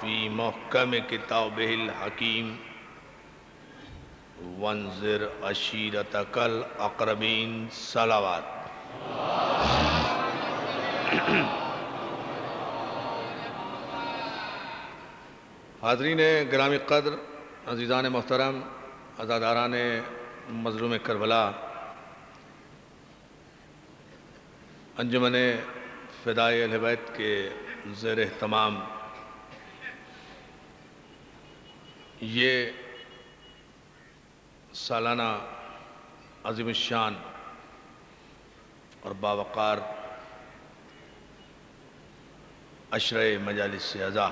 فی محکم کتابہ الحکیم وانذر عشیرتک الاقربین صلوات۔ حاضرین گرامی قدر، عزیزان محترم، عزاداران مظلوم کربلا، انجمن فدائے اہل بیت کے زیر اہتمام یہ سالانہ عظیم الشان اور باوقار عشرہ مجالس اعزا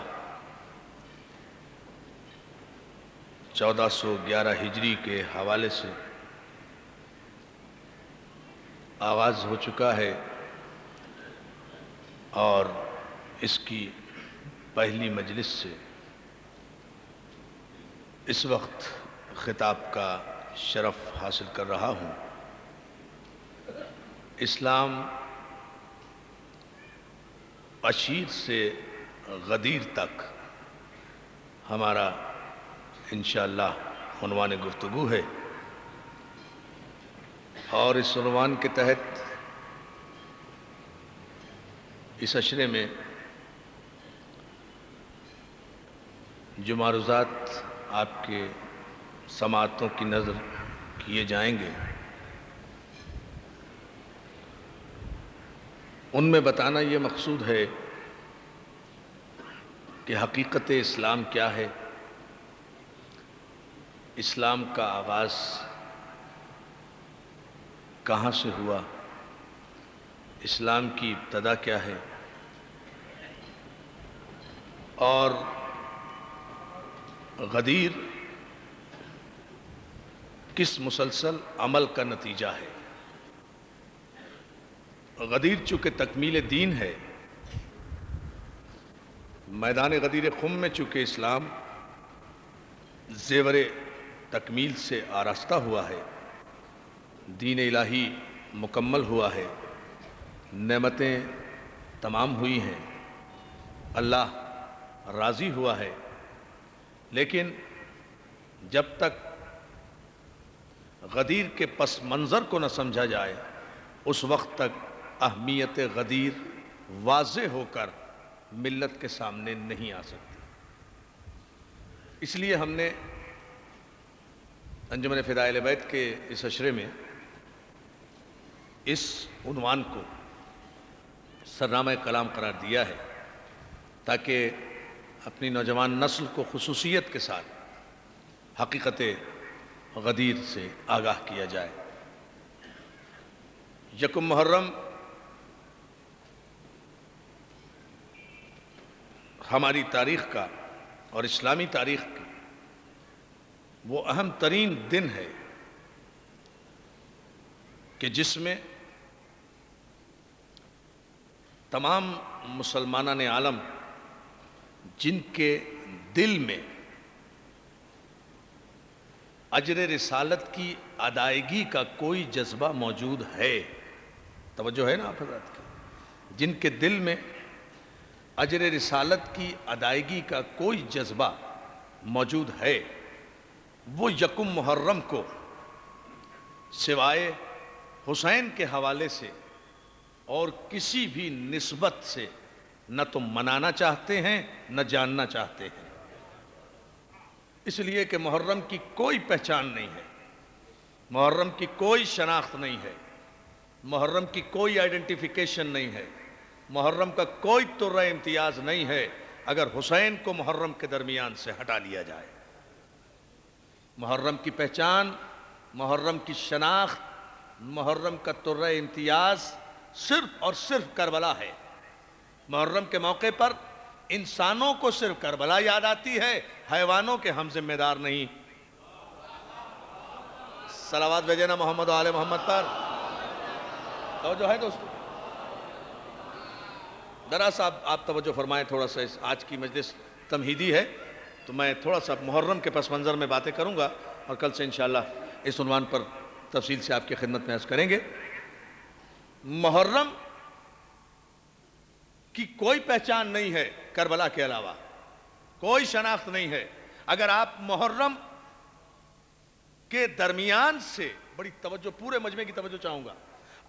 1411 ہجری کے حوالے سے آغاز ہو چکا ہے اور اس کی پہلی مجلس سے اس وقت خطاب کا شرف حاصل کر رہا ہوں۔ اسلام عشیر سے غدیر تک ہمارا انشاءاللہ عنوان گفتگو ہے، اور اس عنوان کے تحت اس عشرے میں جو معروضات آپ کے سماعتوں کی نظر کیے جائیں گے، ان میں بتانا یہ مقصود ہے کہ حقیقت اسلام کیا ہے، اسلام کا آغاز کہاں سے ہوا، اسلام کی ابتدا کیا ہے، اور غدیر کس مسلسل عمل کا نتیجہ ہے۔ غدیر چونکہ تکمیل دین ہے، میدان غدیر خم میں چونکہ اسلام زیور تکمیل سے آراستہ ہوا ہے، دین الہی مکمل ہوا ہے، نعمتیں تمام ہوئی ہیں، اللہ راضی ہوا ہے، لیکن جب تک غدیر کے پس منظر کو نہ سمجھا جائے اس وقت تک اہمیت غدیر واضح ہو کر ملت کے سامنے نہیں آ سکتی۔ اس لیے ہم نے انجمن فدائے اہل بیت کے اس عشرے میں اس عنوان کو سرنامہ کلام قرار دیا ہے تاکہ اپنی نوجوان نسل کو خصوصیت کے ساتھ حقیقت غدیر سے آگاہ کیا جائے۔ یکم محرم ہماری تاریخ کا اور اسلامی تاریخ کی وہ اہم ترین دن ہے کہ جس میں تمام مسلمانان عالم جن کے دل میں اجر رسالت کی ادائیگی کا کوئی جذبہ موجود ہے، توجہ ہے نا آپ حضرات کی، جن کے دل میں اجر رسالت کی ادائیگی کا کوئی جذبہ موجود ہے، وہ یکم محرم کو سوائے حسین کے حوالے سے اور کسی بھی نسبت سے نہ تو منانا چاہتے ہیں نہ جاننا چاہتے ہیں، اس لیے کہ محرم کی کوئی پہچان نہیں ہے، محرم کی کوئی شناخت نہیں ہے، محرم کی کوئی آئیڈینٹیفیکیشن نہیں ہے، محرم کا کوئی طرح امتیاز نہیں ہے اگر حسین کو محرم کے درمیان سے ہٹا لیا جائے۔ محرم کی پہچان، محرم کی شناخت، محرم کا طرح امتیاز صرف اور صرف کربلا ہے۔ محرم کے موقع پر انسانوں کو صرف کربلا یاد آتی ہے، حیوانوں کے ہم ذمہ دار نہیں۔ صلوات بھیجے نا محمد و آل محمد پر، توجہ ہے دوستو؟ ذرا سا آپ توجہ فرمائیں، تھوڑا سا آج کی مجلس تمہیدی ہے تو میں تھوڑا سا محرم کے پس منظر میں باتیں کروں گا اور کل سے انشاءاللہ اس عنوان پر تفصیل سے آپ کی خدمت میں عرض کریں گے۔ محرم کی کوئی پہچان نہیں ہے کربلا کے علاوہ، کوئی شناخت نہیں ہے. اگر آپ محرم کے درمیان سے، بڑی توجہ، پورے مجمع کی توجہ چاہوں گا،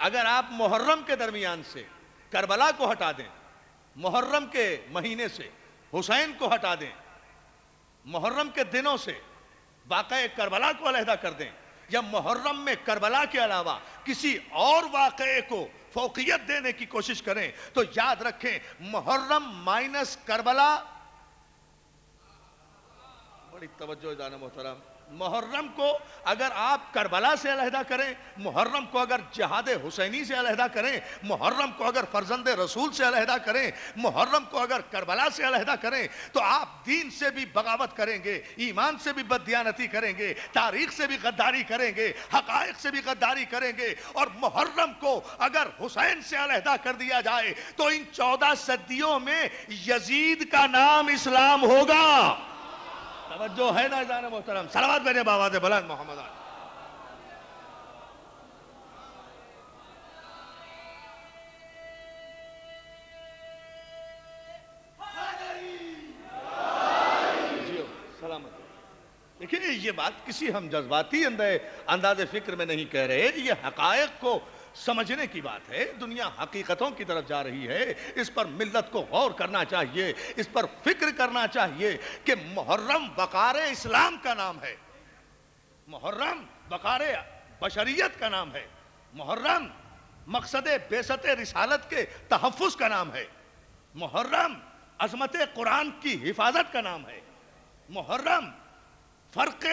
اگر آپ محرم کے درمیان سے کربلا کو ہٹا دیں، محرم کے مہینے سے حسین کو ہٹا دیں، محرم کے دنوں سے واقعہ کربلا کو علیحدہ کر دیں، یا محرم میں کربلا کے علاوہ کسی اور واقعے کو فوقیت دینے کی کوشش کریں، تو یاد رکھیں محرم مائنس کربلا، بڑی توجہ جانا محترم، محرم کو اگر آپ کربلا سے علیحدہ کریں، محرم کو اگر جہاد حسینی سے علیحدہ کریں، محرم کو اگر فرزند رسول سے علیحدہ کریں، محرم کو اگر کربلا سے علیحدہ کریں، تو آپ دین سے بھی بغاوت کریں گے، ایمان سے بھی بددیانتی کریں گے، تاریخ سے بھی غداری کریں گے، حقائق سے بھی غداری کریں گے. اور محرم کو اگر حسین سے علیحدہ کر دیا جائے تو ان 14 صدیوں میں یزید کا نام اسلام ہوگا. توجہ ہے نا عزیزان محترم؟ صلوات بھیجیں بآواز بلند محمد آل. جیو سلامت. دیکھیں یہ بات کسی ہم جذباتی انداز فکر میں نہیں کہہ رہے، یہ حقائق کو سمجھنے کی بات ہے. دنیا حقیقتوں کی طرف جا رہی ہے، اس پر ملت کو غور کرنا چاہیے، اس پر فکر کرنا چاہیے کہ محرم وقار اسلام کا نام ہے، محرم وقار بشریت کا نام ہے، محرم مقصد بعثت رسالت کے تحفظ کا نام ہے، محرم عظمت قرآن کی حفاظت کا نام ہے، محرم فرق،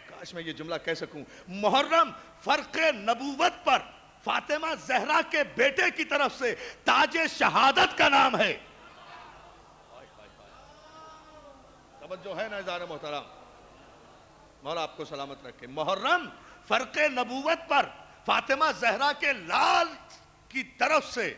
کاش میں یہ جملہ کہہ سکوں، محرم فرق نبوت پر فاطمہ زہرا کے بیٹے کی طرف سے تاج شہادت کا نام ہے. توجہ ہے نا عزیزان محترم؟ مولا آپ کو سلامت رکھے. محرم فرق نبوت پر فاطمہ زہرا کے لال کی طرف سے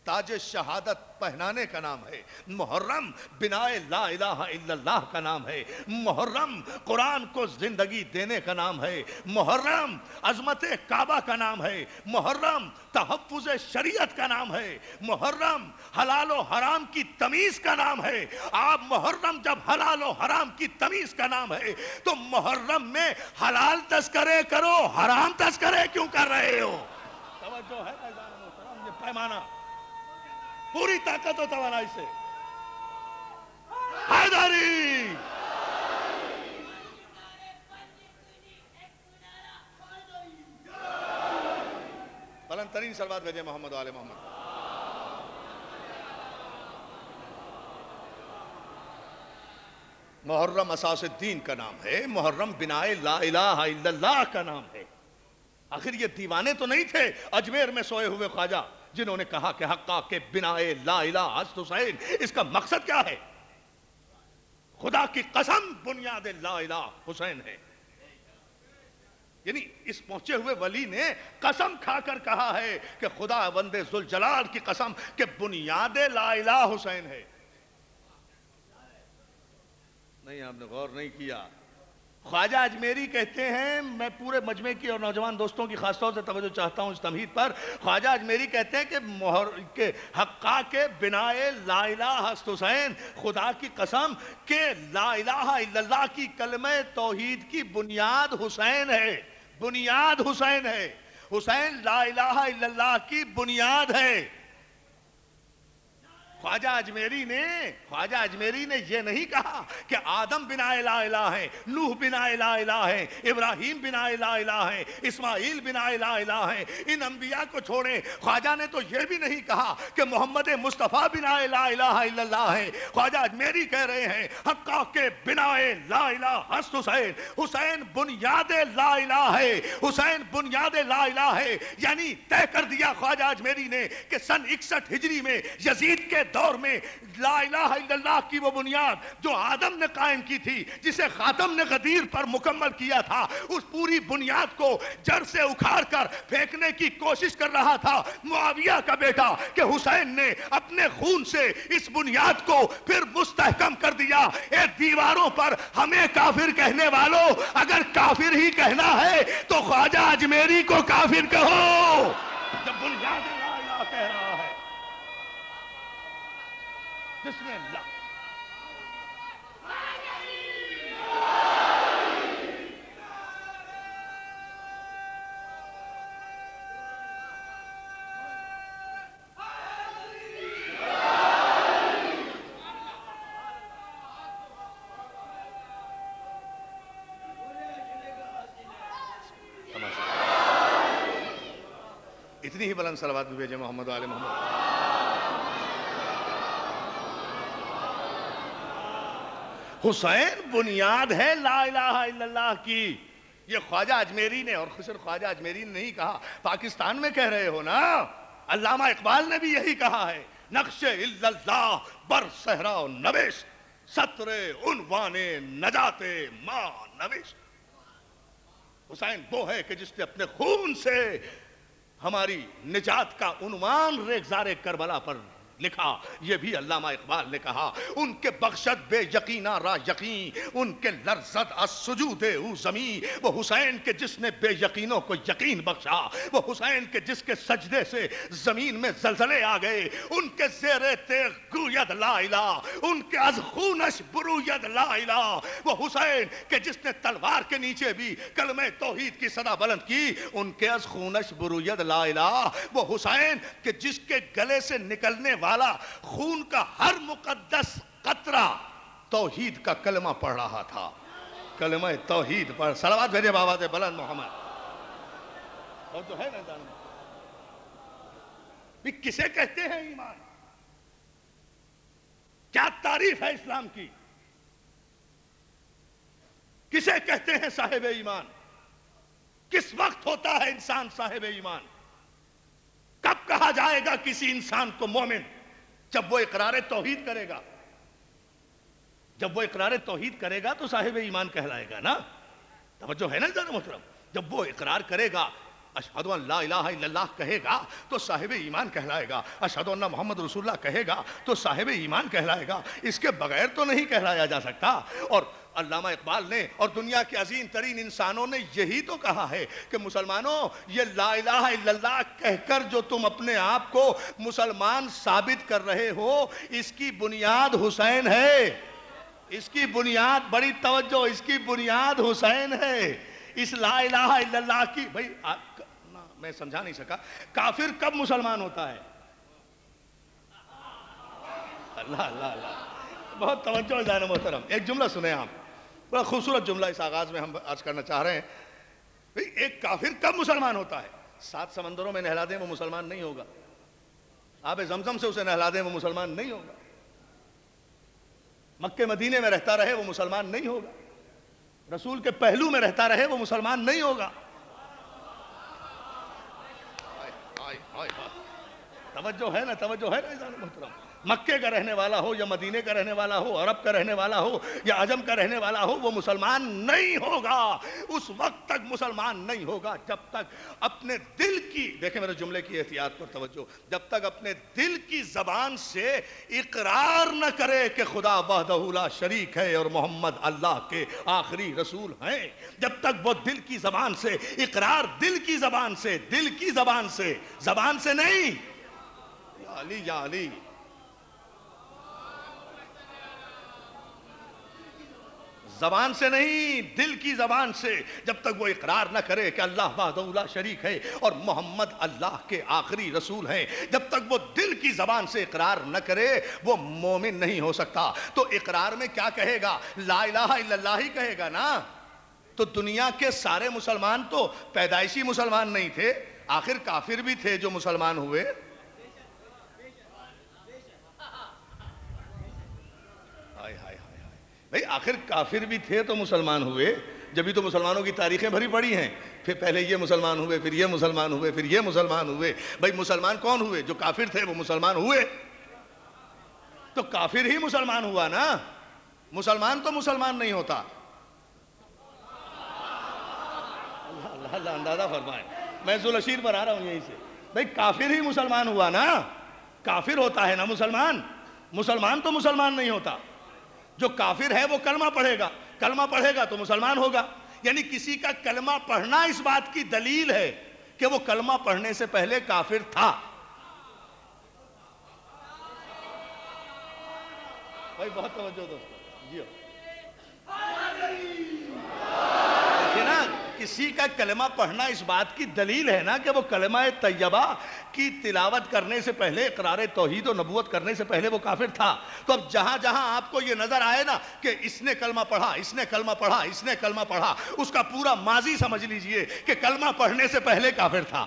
تاج شہادت پہنانے کا نام ہے. محرم بناء لا الہ الا اللہ کا نام ہے. محرم قرآن کو زندگی دینے کا نام ہے. محرم عظمت کعبہ کا نام ہے. محرم تحفظ شریعت کا نام ہے. محرم حلال و حرام کی تمیز کا نام ہے. آپ محرم جب حلال و حرام کی تمیز کا نام ہے تو محرم میں حلال تذکرے کرو، حرام تذکرے کیوں کر رہے ہو؟ توجہ ہے محترم؟ یہ پیمانہ پوری طاقت و توانائی سے حیدری. بلند ترین صلوات بھیجیں محمد و آل محمد. محرم اساس الدین کا نام ہے. محرم بناء لا الہ الا اللہ کا نام ہے. آخر یہ دیوانے تو نہیں تھے اجمیر میں سوئے ہوئے خواجہ جنہوں نے کہا کہ حقا کے بناء لا الہ حضرت حسین؟ اس کا مقصد کیا ہے؟ خدا کی قسم بنیاد لا الہ حسین ہے. یعنی اس پہنچے ہوئے ولی نے قسم کھا کر کہا ہے کہ خدا بند ذوالجلال کی قسم کہ بنیاد لا الہ حسین ہے. نہیں، آپ نے غور نہیں کیا. خواجہ اجمیری کہتے ہیں، میں پورے مجمع کی اور نوجوان دوستوں کی خاص طور سے توجہ چاہتا ہوں اس تمہید پر. خواجہ اجمیری کہتے ہیں کہ حقا کے بناء لا الہ حضرت حسین، خدا کی قسم کہ لا الہ الا اللہ کی کلمہ توحید کی بنیاد حسین ہے. بنیاد حسین ہے. حسین لا الہ الا اللہ کی بنیاد ہے. خواجہ اجمیری نے یہ نہیں کہا کہ آدم بناء لا الہ ہے، نوح بناء لا الہ ہے، ابراہیم بناء لا الہ ہے، اسماعیل بناء لا الہ ہے. ان انبیاء کو چھوڑیں. خواجہ نے تو یہ بھی نہیں کہا کہ محمد مصطفیٰ بناء لا الہ الا اللہ ہے. خواجہ اجمیری کہہ رہے ہیں حقا کے بناء لا الہ حضرت حسین. حسین بنیاد لا الہ ہے. حسین بنیاد لا الہ ہے. یعنی طے کر دیا خواجہ اجمیری نے کہ سن 61 ہجری میں یزید کے دور میں لا الہ الا اللہ کی وہ بنیاد جو آدم نے قائم کی تھی، جسے خاتم نے غدیر پر مکمل کیا تھا، اس پوری بنیاد کو جڑ سے اکھاڑ کر پھینکنے کی کوشش کر رہا تھا معاویہ کا بیٹا کہ حسین نے اپنے خون سے اس بنیاد کو پھر مستحکم کر دیا. اے دیواروں پر ہمیں کافر کہنے والوں، اگر کافر ہی کہنا ہے تو خواجہ اجمیری کو کافر کہو جب بنیاد لا الہ کہہ رہا ہے. بسم اللہ. اتنی ہی بلند صلوات بھی بھیجیں محمد و آل محمد. حسین بنیاد ہے لا الہ الا اللہ کی. یہ خواجہ اجمیری نے اور خسر خواجہ اجمیری نے نہیں کہا، پاکستان میں کہہ رہے ہو نا. علامہ اقبال نے بھی یہی کہا ہے، نقش الا اللہ بر صحرا و نوشت، سطر عنوان نجات ما نوشت. حسین وہ ہے کہ جس نے اپنے خون سے ہماری نجات کا عنوان ریگزار کربلا پر لکھا. یہ بھی علامہ اقبال نے کہا، ان کے بخشت بے یقینا را یقین، ان کے لرزت از سجود او زمین. وہ حسین کے جس نے بے یقینوں کو یقین بخشا، وہ حسین کے جس کے سجدے سے زمین میں زلزلے آ گئے. ان کے زیر تیغ گوید لا الہ، ان کے از خونش بروید لا الہ. وہ حسین کہ جس نے تلوار کے نیچے بھی کلمہ توحید کی صدا بلند کی، ان کے از خونش بروید لا الہ. وہ حسین کہ جس کے گلے سے نکلنے والا خون کا ہر مقدس قطرہ توحید کا کلمہ پڑھ رہا تھا. کلمہ توحید پر صلوات بھیجے بابا سے بلند محمد. اور جو ہے نا جانو بھی کسے کہتے ہیں ایمان؟ کیا تعریف ہے اسلام کی؟ کسے کہتے ہیں صاحب ایمان؟ کس وقت ہوتا ہے انسان صاحب ایمان؟ کب کہا جائے گا کسی انسان کو مومن؟ جب وہ اقرار توحید کرے گا. جب وہ اقرار توحید کرے گا تو صاحب ایمان کہلائے گا نا. توجہ ہے نا جناب محترم؟ جب وہ اقرار کرے گا، اشہد ان لا الہ الا اللہ کہے گا تو صاحب ایمان کہلائے گا. اشہد ان محمد رسول اللہ کہے گا تو صاحب ایمان کہلائے گا. اس کے بغیر تو نہیں کہلایا جا سکتا. اور علامہ اقبال نے اور دنیا کے عظیم ترین انسانوں نے یہی تو کہا ہے کہ مسلمانوں، یہ لا الہ الا اللہ کہہ کر جو تم اپنے آپ کو مسلمان ثابت کر رہے ہو، اس کی بنیاد حسین ہے. اس کی بنیاد، بڑی توجہ، اس کی بنیاد حسین ہے. اس لا الہ الا اللہ کی بھائی میں سمجھا نہیں سکا. کافر کب مسلمان ہوتا ہے؟ اللہ اللہ اللہ، بہت توجہ ہے جان محترم. ایک جملہ سنیں آپ، بڑا خوبصورت جملہ اس آغاز میں ہم آج کرنا چاہ رہے ہیں. بھئی ایک کافر کب مسلمان ہوتا ہے؟ 7 سمندروں میں نہلا دیں وہ مسلمان نہیں ہوگا. آب زمزم سے اسے نہلا دیں وہ مسلمان نہیں ہوگا. مکہ مدینے میں رہتا رہے وہ مسلمان نہیں ہوگا. رسول کے پہلو میں رہتا رہے وہ مسلمان نہیں ہوگا. توجہ ہے نا؟ توجہ ہے نا عزیزان محترم؟ مکے کا رہنے والا ہو یا مدینے کا رہنے والا ہو، عرب کا رہنے والا ہو یا عجم کا رہنے والا ہو، وہ مسلمان نہیں ہوگا. اس وقت تک مسلمان نہیں ہوگا جب تک اپنے دل کی، دیکھیں میرے جملے کی احتیاط پر توجہ، جب تک اپنے دل کی زبان سے اقرار نہ کرے کہ خدا وحدہ لا شریک ہے اور محمد اللہ کے آخری رسول ہیں. جب تک وہ دل کی زبان سے اقرار، دل کی زبان سے، دل کی زبان سے، زبان سے نہیں، یا علی یا علی، زبان سے نہیں، دل کی زبان سے جب تک وہ اقرار نہ کرے کہ اللہ وحدہ لا شریک ہے اور محمد اللہ کے آخری رسول ہیں، جب تک وہ دل کی زبان سے اقرار نہ کرے وہ مومن نہیں ہو سکتا. تو اقرار میں کیا کہے گا؟ لا الہ الا اللہ ہی کہے گا نا. تو دنیا کے سارے مسلمان تو پیدائشی مسلمان نہیں تھے، آخر کافر بھی تھے جو مسلمان ہوئے. بھئی آخر کافر بھی تھے تو مسلمان ہوئے. جبھی تو مسلمانوں کی تاریخیں بھری پڑی ہیں. پھر پہلے یہ مسلمان ہوئے، پھر یہ مسلمان ہوئے، پھر یہ مسلمان ہوئے. بھئی مسلمان کون ہوئے؟ جو کافر تھے وہ مسلمان ہوئے. تو کافر ہی مسلمان ہوا نا. مسلمان تو مسلمان نہیں ہوتا. اللہ اللہ اندازہ فرمائیں. میں ذوالعشیر پر آ رہا ہوں یہیں سے. بھئی کافر ہی مسلمان ہوا نا. کافر ہوتا ہے نا مسلمان. مسلمان تو مسلمان نہیں ہوتا. جو کافر ہے وہ کلمہ پڑھے گا، کلمہ پڑھے گا تو مسلمان ہوگا. یعنی کسی کا کلمہ پڑھنا اس بات کی دلیل ہے کہ وہ کلمہ پڑھنے سے پہلے کافر تھا. بھائی بہت توجہ دوستو جی. دیکھیں نا، کسی کا کلمہ پڑھنا اس بات کی دلیل ہے نا کہ وہ کلمہ طیبہ کی تلاوت کرنے سے پہلے، اقرار توحید و نبوت کرنے سے پہلے وہ کافر تھا. تو اب جہاں جہاں آپ کو یہ نظر آئے نا کہ اس نے کلمہ پڑھا، اس نے کلمہ پڑھا، اس نے کلمہ پڑھا، اس کا پورا ماضی سمجھ لیجئے کہ کلمہ پڑھنے سے پہلے کافر تھا.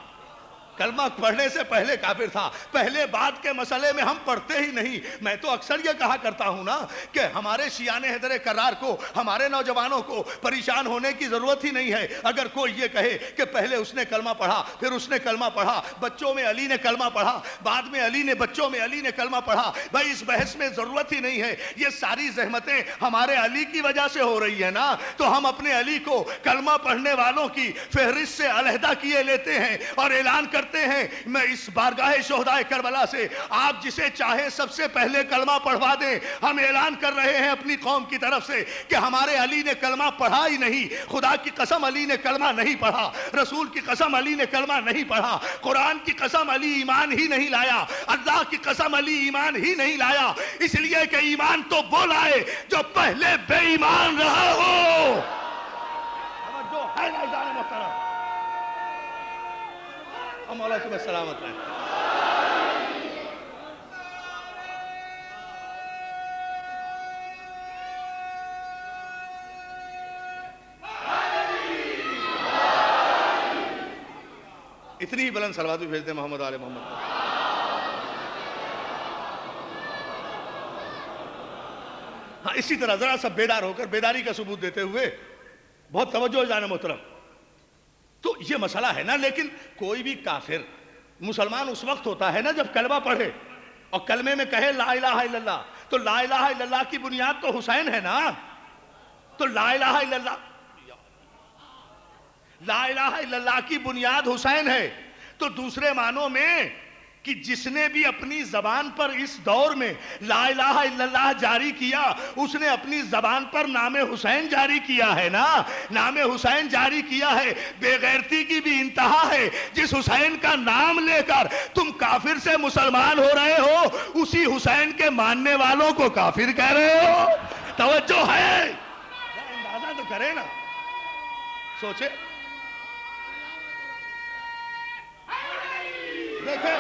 کلمہ پڑھنے سے پہلے کافر تھا. پہلے بات کے مسئلے میں ہم پڑھتے ہی نہیں. میں تو اکثر یہ کہا کرتا ہوں نا کہ ہمارے شیعان حیدر کرار کو, ہمارے نوجوانوں کو پریشان ہونے کی ضرورت ہی نہیں ہے. اگر کوئی یہ کہے کہ پہلے اس نے کلمہ پڑھا, پھر اس نے کلمہ پڑھا, بچوں میں علی نے کلمہ پڑھا, بعد میں علی نے بچوں میں علی نے کلمہ پڑھا, بھائی اس بحث میں ضرورت ہی نہیں ہے. یہ ساری زحمتیں ہمارے علی کی وجہ سے ہو رہی ہے نا, تو ہم اپنے علی کو کلمہ پڑھنے والوں کی فہرست سے علیحدہ کیے لیتے ہیں اور اعلان کرتے ہیں. میں اس بارگاہ شہدائے کربلا سے آپ جسے چاہے سب سے پہلے کلمہ پڑھوا دیں. ہم اعلان کر رہے ہیں اپنی قوم کی طرف سے کہ ہمارے علی نے کلمہ پڑھا ہی نہیں. خدا کی قسم علی نے کلمہ نہیں پڑھا, رسول کی قسم علی نے کلمہ نہیں پڑھا, قرآن کی قسم علی ایمان ہی نہیں لایا, اللہ کی قسم علی ایمان ہی نہیں لایا. اس لیے کہ ایمان تو وہ لائے جو پہلے بے ایمان رہا ہو. جو ہے نا جان محترم, مولا تمہیں سلامت رہے. اتنی ہی بلند صلوات بھی بھیج دیں محمد آل محمد. ہاں اسی طرح ذرا سا بیدار ہو کر بیداری کا ثبوت دیتے ہوئے, بہت توجہ جان محترم. تو یہ مسئلہ ہے نا, لیکن کوئی بھی کافر مسلمان اس وقت ہوتا ہے نا جب کلمہ پڑھے اور کلمے میں کہے لا الہ الا اللہ. تو لا الہ الا اللہ کی بنیاد تو حسین ہے نا, تو لا الہ الا اللہ, لا الہ الا اللہ کی بنیاد حسین ہے. تو دوسرے معنوں میں کہ جس نے بھی اپنی زبان پر اس دور میں لا الہ الا اللہ جاری کیا, اس نے اپنی زبان پر نام حسین جاری کیا ہے نا, نام حسین جاری کیا ہے. بے غیرتی کی بھی انتہا ہے. جس حسین کا نام لے کر تم کافر سے مسلمان ہو رہے ہو, اسی حسین کے ماننے والوں کو کافر کہہ رہے ہو. توجہ ہے, اندازہ تو کرے نا, سوچے. دیکھیں,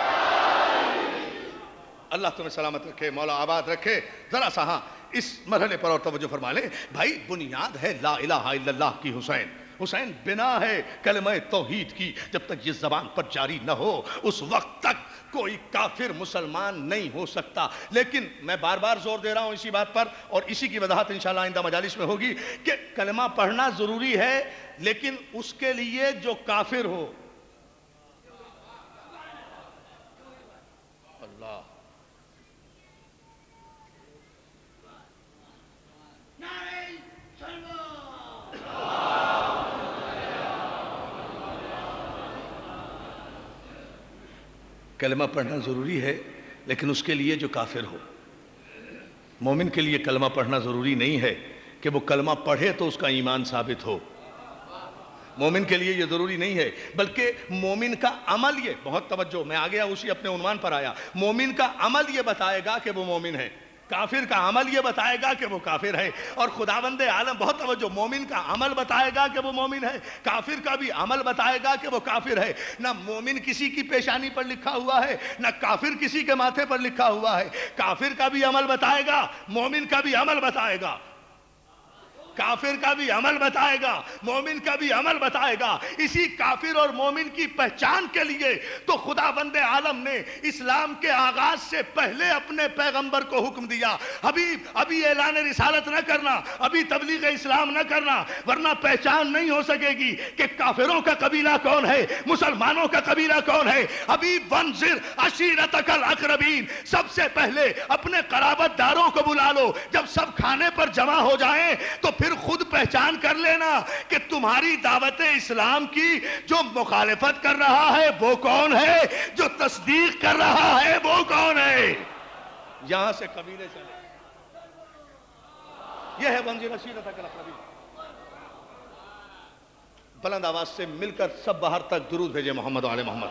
اللہ تمہیں سلامت رکھے, مولا آباد رکھے. ذرا سا ہاں اس مرحلے پر اور توجہ فرما لیں. بھائی بنیاد ہے لا الہ الا اللہ کی حسین. حسین بنا ہے کلمہ توحید کی. جب تک یہ زبان پر جاری نہ ہو اس وقت تک کوئی کافر مسلمان نہیں ہو سکتا. لیکن میں بار بار زور دے رہا ہوں اسی بات پر, اور اسی کی وضاحت انشاءاللہ آئندہ مجالس میں ہوگی کہ کلمہ پڑھنا ضروری ہے, لیکن اس کے لیے جو کافر ہو. اللہ کلمہ پڑھنا ضروری ہے, لیکن اس کے لیے جو کافر ہو. مومن کے لیے کلمہ پڑھنا ضروری نہیں ہے کہ وہ کلمہ پڑھے تو اس کا ایمان ثابت ہو. مومن کے لیے یہ ضروری نہیں ہے, بلکہ مومن کا عمل, یہ بہت توجہ, میں آ گیا اسی اپنے عنوان پر آیا. مومن کا عمل یہ بتائے گا کہ وہ مومن ہے, کافر کا عمل یہ بتائے گا کہ وہ کافر ہے. اور خداوند عالم, بہت توجہ, مومن کا عمل بتائے گا کہ وہ مومن ہے, کافر کا بھی عمل بتائے گا کہ وہ کافر ہے. نہ مومن کسی کی پیشانی پر لکھا ہوا ہے, نہ کافر کسی کے ماتھے پر لکھا ہوا ہے. کافر کا بھی عمل بتائے گا, مومن کا بھی عمل بتائے گا. کافر کا بھی عمل بتائے گا, مومن کا بھی عمل بتائے گا. اسی کافر اور مومن کی پہچان کے لیے تو خداوند عالم نے اسلام کے آغاز سے پہلے اپنے پیغمبر کو حکم دیا, حبیب ابھی اعلان رسالت نہ کرنا, ابھی تبلیغ اسلام نہ کرنا, ورنہ پہچان نہیں ہو سکے گی کہ کافروں کا قبیلہ کون ہے, مسلمانوں کا قبیلہ کون ہے. حبیب وانذر عشیرتک الاقربین, سب سے پہلے اپنے قرابت داروں کو بلا لو. جب سب کھانے پر جمع ہو جائیں تو پھر خود پہچان کر لینا کہ تمہاری دعوت اسلام کی جو مخالفت کر رہا ہے وہ کون ہے, جو تصدیق کر رہا ہے وہ کون ہے. یہاں سے قبیلے چلے. یہ ہے وانذر عشیرتک الاقربین. بلند آواز سے مل کر سب باہر تک درود بھیجے محمد علیہ محمد.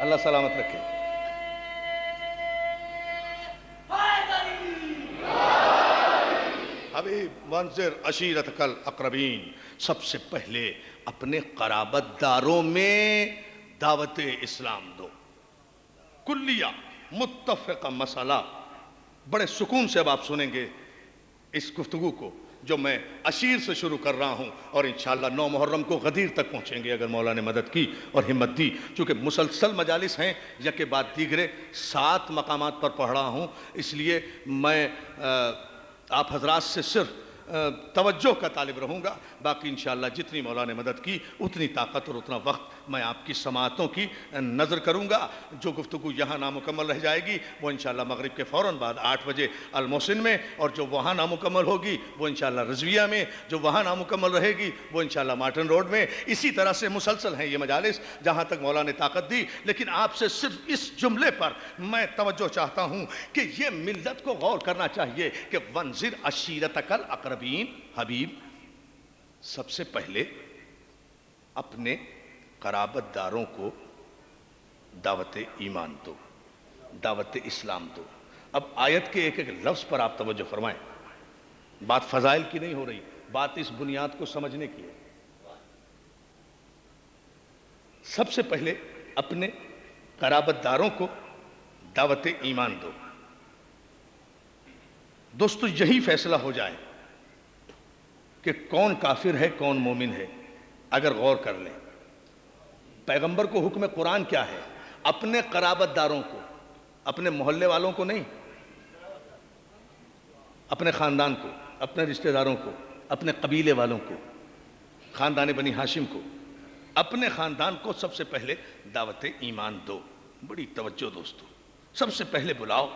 اللہ سلامت رکھے. حبیب وانذر عشیرتک الاقربین, سب سے پہلے اپنے قرابت داروں میں دعوت اسلام دو. کلیہ متفقہ مسئلہ, بڑے سکون سے اب آپ سنیں گے اس گفتگو کو. جو میں عشیر سے شروع کر رہا ہوں، اور انشاءاللہ 9 محرم کو غدیر تک پہنچیں گے اگر مولا نے مدد کی اور ہمت دی، چونکہ مسلسل مجالس ہیں، یکے بعد دیگرے 7 مقامات پر پڑھ رہا ہوں، اس لیے میں آپ حضرات سے صرف توجہ کا طالب رہوں گا، باقی انشاءاللہ جتنی مولا نے مدد کی اتنی طاقت اور اتنا وقت میں آپ کی سماعتوں کی نظر کروں گا۔ جو گفتگو یہاں نامکمل رہ جائے گی وہ انشاءاللہ مغرب کے فوراً بعد 8 بجے المحسن میں، اور جو وہاں نامکمل ہوگی وہ انشاءاللہ رضویہ میں، جو وہاں نامکمل رہے گی وہ انشاءاللہ مارٹن روڈ میں۔ اسی طرح سے مسلسل ہیں یہ مجالس جہاں تک مولا نے طاقت دی، لیکن آپ سے صرف اس جملے پر میں توجہ چاہتا ہوں کہ یہ ملت کو غور کرنا چاہیے کہ وَانذِرْ عَشِیرَتَکَ الْأَقْرَبِینَ، حبیب سب سے پہلے اپنے قرابت داروں کو دعوت ایمان دو، دعوت اسلام دو۔ اب آیت کے ایک ایک لفظ پر آپ توجہ فرمائیں، بات فضائل کی نہیں ہو رہی، بات اس بنیاد کو سمجھنے کی ہے۔ سب سے پہلے اپنے قرابت داروں کو دعوت ایمان دو۔ دوستو یہی فیصلہ ہو جائے کہ کون کافر ہے کون مومن ہے، اگر غور کر لیں۔ پیغمبر کو حکم قرآن کیا ہے؟ اپنے قرابت داروں کو، اپنے محلے والوں کو نہیں، اپنے خاندان کو، اپنے رشتہ داروں کو، اپنے قبیلے والوں کو، خاندان بنی ہاشم کو، اپنے خاندان کو سب سے پہلے دعوت ایمان دو۔ بڑی توجہ دوستو، سب سے پہلے بلاؤ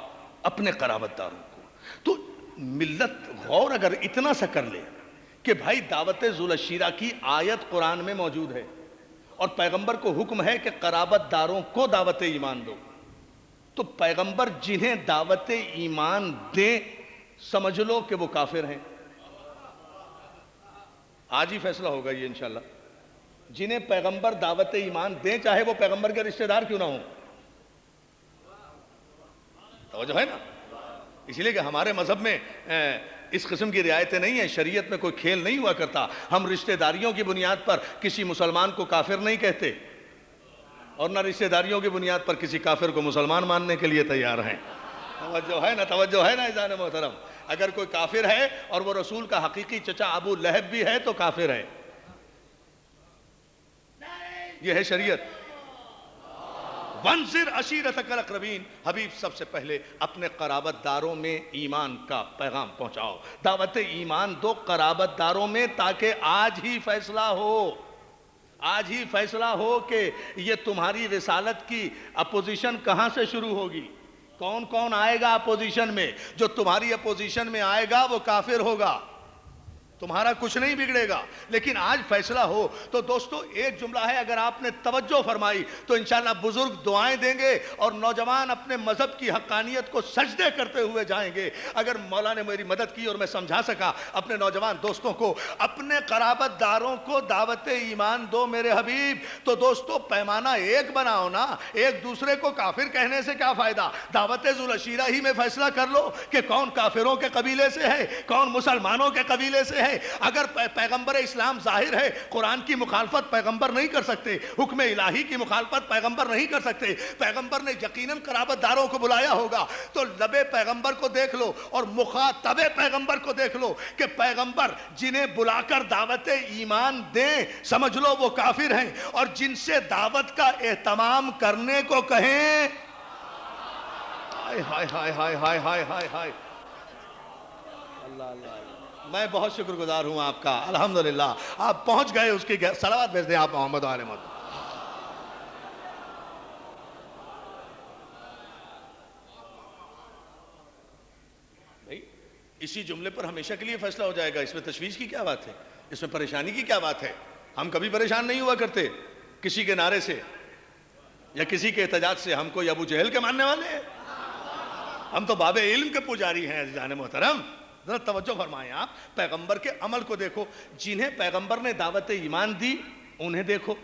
اپنے قرابت داروں کو۔ تو ملت غور اگر اتنا سا کر لے کہ بھائی دعوت ذو العشیرہ کی آیت قرآن میں موجود ہے اور پیغمبر کو حکم ہے کہ قرابت داروں کو دعوت ایمان دو، تو پیغمبر جنہیں دعوت ایمان دیں سمجھ لو کہ وہ کافر ہیں۔ آج ہی فیصلہ ہوگا یہ انشاءاللہ۔ جنہیں پیغمبر دعوت ایمان دیں چاہے وہ پیغمبر کے رشتہ دار کیوں نہ ہوں، توجہ ہے نا؟ اس لیے کہ ہمارے مذہب میں اس قسم کی رعایتیں نہیں ہیں، شریعت میں کوئی کھیل نہیں ہوا کرتا۔ ہم رشتہ داریوں کی بنیاد پر کسی مسلمان کو کافر نہیں کہتے، اور نہ رشتہ داریوں کی بنیاد پر کسی کافر کو مسلمان ماننے کے لیے تیار ہیں۔ توجہ ہے نا؟ توجہ ہے نا عزیزان محترم؟ اگر کوئی کافر ہے اور وہ رسول کا حقیقی چچا ابو لہب بھی ہے تو کافر ہے۔ یہ ہے شریعت۔ وَانذِرْ عَشِیرَتَکَ الْأَقْرَبِینَ، حبیب سب سے پہلے اپنے قرابت داروں میں ایمان کا پیغام پہنچاؤ، دعوت ایمان دو قرابت داروں میں، تاکہ آج ہی فیصلہ ہو، آج ہی فیصلہ ہو کہ یہ تمہاری رسالت کی اپوزیشن کہاں سے شروع ہوگی، کون کون آئے گا اپوزیشن میں۔ جو تمہاری اپوزیشن میں آئے گا وہ کافر ہوگا، تمہارا کچھ نہیں بگڑے گا۔ لیکن آج فیصلہ ہو۔ تو دوستو ایک جملہ ہے، اگر آپ نے توجہ فرمائی تو انشاءاللہ بزرگ دعائیں دیں گے اور نوجوان اپنے مذہب کی حقانیت کو سجدے کرتے ہوئے جائیں گے۔ اگر مولا نے میری مدد کی اور میں سمجھا سکا اپنے نوجوان دوستوں کو، اپنے قرابت داروں کو دعوت ایمان دو میرے حبیب، تو دوستو پیمانہ ایک بناؤ نا، ایک دوسرے کو کافر کہنے سے کیا فائدہ؟ دعوت ذو العشیرہ ہی میں فیصلہ کر لو کہ کون کافروں کے قبیلے سے ہے، کون مسلمانوں کے قبیلے سے ہے۔ اگر پیغمبر اسلام ظاہر ہے، قرآن کی مخالفت پیغمبر نہیں کر سکتے، حکم الہی کی مخالفت پیغمبر نہیں کر سکتے، پیغمبر نے یقیناً قرابت داروں کو بلایا ہوگا، تو لب پیغمبر کو دیکھ لو اور مخاطب پیغمبر کو دیکھ لو کہ پیغمبر جنہیں بلا کر دعوت ایمان دیں سمجھ لو وہ کافر ہیں، اور جن سے دعوت کا اہتمام کرنے کو کہیں، ہائے ہائے ہائے ہائے ہائے ہائے ہائے ہائے، اللہ اللہ، میں بہت شکر گزار ہوں آپ کا، الحمدللہ آپ پہنچ گئے، اس کی صلوات بھیج دیں آپ محمد و آل محمد۔ بھائی اسی جملے پر ہمیشہ کے لیے فیصلہ ہو جائے گا، اس میں تشویش کی کیا بات ہے، اس میں پریشانی کی کیا بات ہے؟ ہم کبھی پریشان نہیں ہوا کرتے کسی کے نعرے سے یا کسی کے احتجاج سے۔ ہم کوئی ابو جہل کے ماننے والے ہیں؟ ہم تو باب علم کے پجاری ہیں عزیزان محترم۔ ذرا توجہ فرمائیں، آپ پیغمبر کے عمل کو دیکھو، جنہیں پیغمبر نے دعوت ایمان دی انہیں دیکھو،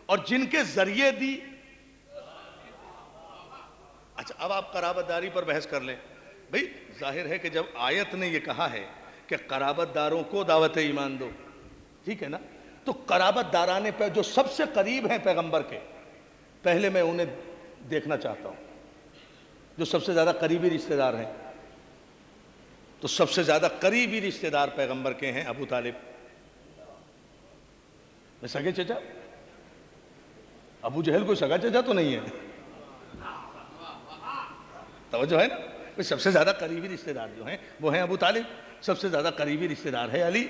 اور جن کے ذریعے دی۔ اچھا اب آپ قرابت داری پر بحث کر لیں۔ بھئی ظاہر ہے کہ جب آیت نے یہ کہا ہے کہ قرابت داروں کو دعوت ایمان دو، ٹھیک ہے نا، تو قرابت دارانے پہ جو سب سے قریب ہیں پیغمبر کے، پہلے میں انہیں دیکھنا چاہتا ہوں، جو سب سے زیادہ قریبی رشتہ دار ہیں۔ تو سب سے زیادہ قریبی رشتہ دار پیغمبر کے ہیں ابو طالب. میں سگے چچا؟ ابو جہل کوئی سگا چچا تو نہیں ہے. توجہ ہے نا. سب سے زیادہ قریبی رشتہ دار جو ہیں وہ ہیں ابو طالب. سب سے زیادہ قریبی رشتہ دار ہے علی.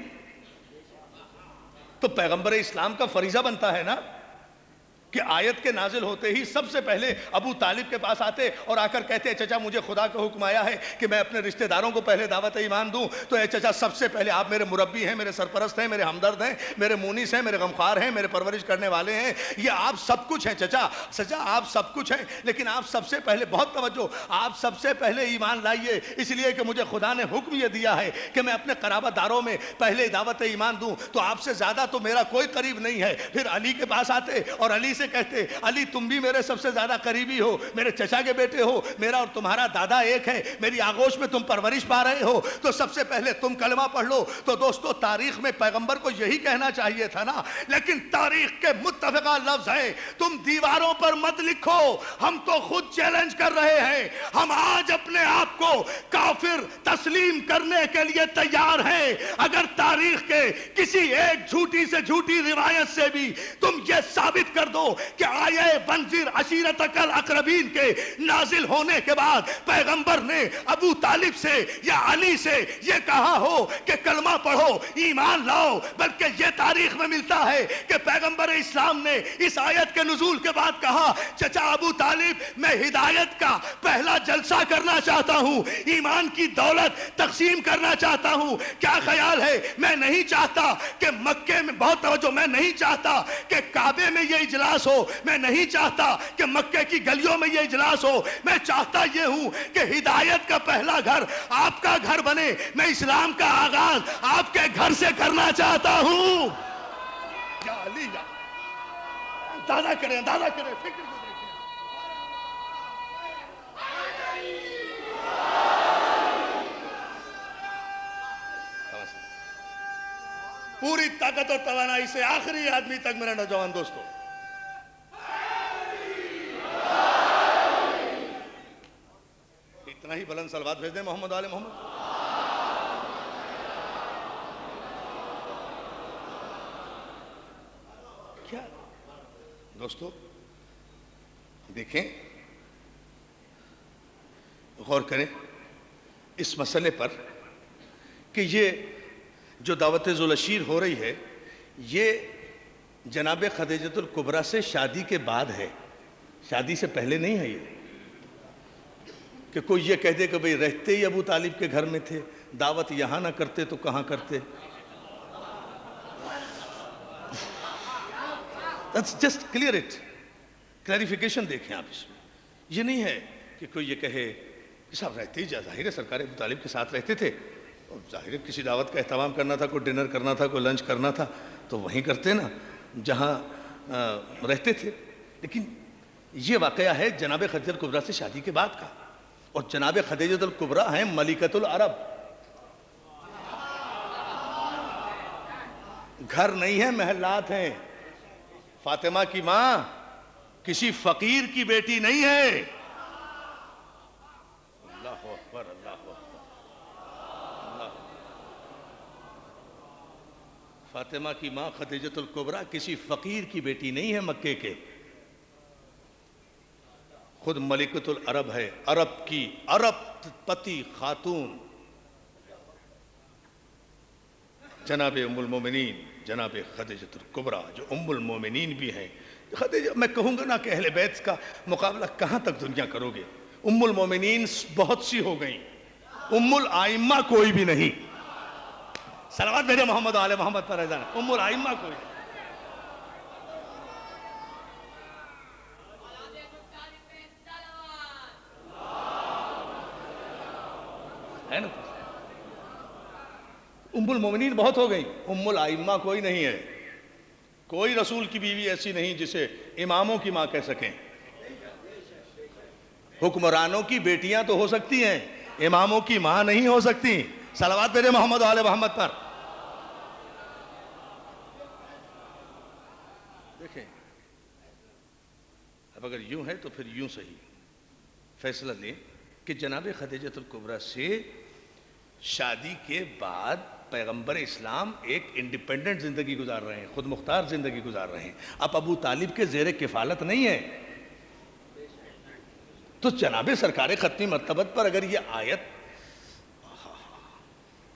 تو پیغمبر اسلام کا فریضہ بنتا ہے نا کہ آیت کے نازل ہوتے ہی سب سے پہلے ابو طالب کے پاس آتے اور آ کر کہتے چچا مجھے خدا کا حکم آیا ہے کہ میں اپنے رشتہ داروں کو پہلے دعوت ایمان دوں. تو اے چچا سب سے پہلے آپ میرے مربی ہیں, میرے سرپرست ہیں, میرے ہمدرد ہیں, میرے مونس ہیں, میرے غمخوار ہیں, میرے پرورش کرنے والے ہیں. یہ آپ سب کچھ ہیں چچا. چچا آپ سب کچھ ہیں, لیکن آپ سب سے پہلے, بہت توجہ, آپ سب سے پہلے ایمان لائیے, اس لیے کہ مجھے خدا نے حکم یہ دیا ہے کہ میں اپنے قرابت داروں میں پہلے دعوت ایمان دوں. تو آپ سے زیادہ تو میرا کوئی قریب نہیں ہے. پھر علی کے پاس آتے اور علی سے کہتے علی تم بھی میرے سب سے زیادہ قریبی ہو, میرے چچا کے بیٹے ہو, میرا اور تمہارا دادا ایک ہے, میری آغوش میں تم پرورش پا رہے ہو, تو سب سے پہلے تم کلمہ پڑھ لو. تو دوستو تاریخ میں پیغمبر کو یہی کہنا چاہیے تھا نا, لیکن تاریخ کے متفقہ لفظ ہے, تم دیواروں پر مت لکھو. ہم تو خود چیلنج کر رہے ہیں, ہم آج اپنے آپ کو کافر تسلیم کرنے کے لیے تیار ہیں اگر تاریخ کے کسی ایک جھوٹی سے جھوٹی روایت سے بھی تم یہ ثابت کر دو کہ آیے وانذر عشیرتک الاقربین کے نازل ہونے کے بعد پیغمبر نے ابو طالب سے یا علی سے یہ کہا ہو کہ کلمہ پڑھو, ایمان لاؤ, بلکہ یہ تاریخ میں ملتا ہے کہ پیغمبر اسلام نے اس آیت کے نزول کے بعد کہا چچا ابو طالب میں ہدایت کا پہلا جلسہ کرنا چاہتا ہوں, ایمان کی دولت تقسیم کرنا چاہتا ہوں. کیا خیال ہے, میں نہیں چاہتا کہ مکے میں, بہت توجہ, میں نہیں چاہتا کہ کعبے میں یہ اجلاس ہو, میں نہیں چاہتا کہ مکے کی گلیوں میں یہ اجلاس ہو, میں چاہتا یہ ہوں کہ ہدایت کا پہلا گھر آپ کا گھر بنے. میں اسلام کا آغاز آپ کے گھر سے کرنا چاہتا ہوں. یا علی, یا دادا کریں, دادا کریں, فکر کو دیکھیں. پوری طاقت اور توانائی سے آخری آدمی تک میرے نوجوان دوستوں, اتنا ہی بلند صلوات بھیج دیں محمد آل محمد. کیا دوستو دیکھیں, غور کریں اس مسئلے پر کہ یہ جو دعوت ذوالعشیر ہو رہی ہے یہ جناب خدیجۃ الکبریٰ سے شادی کے بعد ہے, شادی سے پہلے نہیں ہے. یہ کہ کوئی یہ کہہ دے کہ بھئی رہتے ہی ابو طالب کے گھر میں تھے, دعوت یہاں نہ کرتے تو کہاں کرتے. جسٹ کلیئر اٹ, کلیریفیکیشن دیکھیں آپ اس میں. یہ نہیں ہے کہ کوئی یہ کہے کہ صاحب رہتے ہی ظاہر ہے سرکار ابو طالب کے ساتھ رہتے تھے, اور ظاہر ہے کسی دعوت کا اہتمام کرنا تھا, کوئی ڈنر کرنا تھا, کوئی لنچ کرنا تھا تو وہیں کرتے نا جہاں رہتے تھے. لیکن یہ واقعہ ہے جناب خدیجہ الکبریٰ سے شادی کے بعد کا, اور جناب خدیجۃ الکبریٰ ہیں ملکۃ العرب. گھر نہیں ہے, محلات ہیں. فاطمہ کی ماں کسی فقیر کی بیٹی نہیں ہے. اللہ اکبر, اللہ اکبر, اللہ. فاطمہ کی ماں خدیجۃ الکبریٰ کسی فقیر کی بیٹی نہیں ہے مکے کے, خود ملکۃ العرب ہے, عرب کی عرب پتی خاتون جناب ام المومنین جناب خدیجۃ الکبریٰ, جو ام المومنین بھی ہیں. خدیجہ, میں کہوں گا نا کہ اہل بیت کا مقابلہ کہاں تک دنیا کرو گے. ام المومنین بہت سی ہو گئیں, ام الائمہ کوئی بھی نہیں. صلوات بھیجیں محمد آل محمد پر. ام الائمہ کوئی نہیں. ہے نا, ام المومنین بہت ہو گئیں, ام الائمہ کوئی نہیں ہے. کوئی رسول کی بیوی ایسی نہیں جسے اماموں کی ماں کہہ سکیں. حکمرانوں کی بیٹیاں تو ہو سکتی ہیں, اماموں کی ماں نہیں ہو سکتی. صلوات بھیجیں محمد آل محمد پر. دیکھیں اب اگر یوں ہے تو پھر یوں صحیح فیصلہ لیں کہ جناب خدیجۃ الکبریٰ سے شادی کے بعد پیغمبر اسلام ایک انڈیپینڈنٹ زندگی گزار رہے ہیں، خود مختار زندگی گزار رہے ہیں، اب ابو طالب کے زیر کفالت نہیں ہے. تو جناب سرکار ختمی مرتبت پر اگر یہ آیت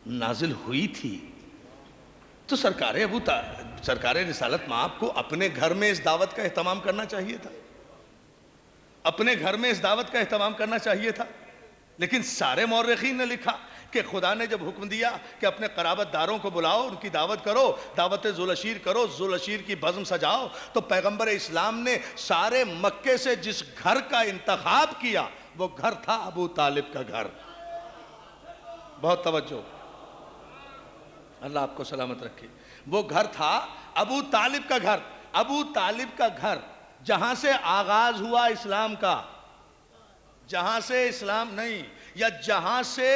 نازل ہوئی تھی تو سرکار رسالت مآب کو اپنے گھر میں اس دعوت کا اہتمام کرنا چاہیے تھا، اپنے گھر میں اس دعوت کا اہتمام کرنا چاہیے تھا. لیکن سارے مورخین نے لکھا کہ خدا نے جب حکم دیا کہ اپنے قرابت داروں کو بلاؤ، ان کی دعوت کرو، دعوت ذوالعشیر کرو، ذوالعشیر کی بزم سجاؤ، تو پیغمبر اسلام نے سارے مکے سے جس گھر کا انتخاب کیا وہ گھر تھا ابو طالب کا گھر. بہت توجہ، اللہ آپ کو سلامت رکھے. وہ گھر تھا ابو طالب کا گھر. ابو طالب کا گھر جہاں سے آغاز ہوا اسلام کا، جہاں سے اسلام نہیں یا جہاں سے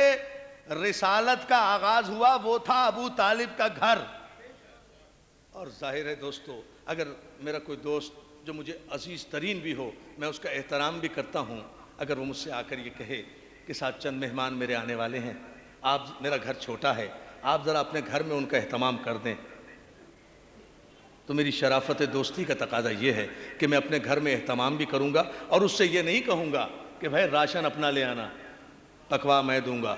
رسالت کا آغاز ہوا وہ تھا ابو طالب کا گھر. اور ظاہر ہے دوستو، اگر میرا کوئی دوست جو مجھے عزیز ترین بھی ہو، میں اس کا احترام بھی کرتا ہوں، اگر وہ مجھ سے آ کر یہ کہے کہ ساتھ چند مہمان میرے آنے والے ہیں، میرا گھر چھوٹا ہے، آپ ذرا اپنے گھر میں ان کا اہتمام کر دیں، تو میری شرافت دوستی کا تقاضا یہ ہے کہ میں اپنے گھر میں اہتمام بھی کروں گا اور اس سے یہ نہیں کہوں گا کہ بھائی راشن اپنا لے آنا، پکوا میں دوں گا.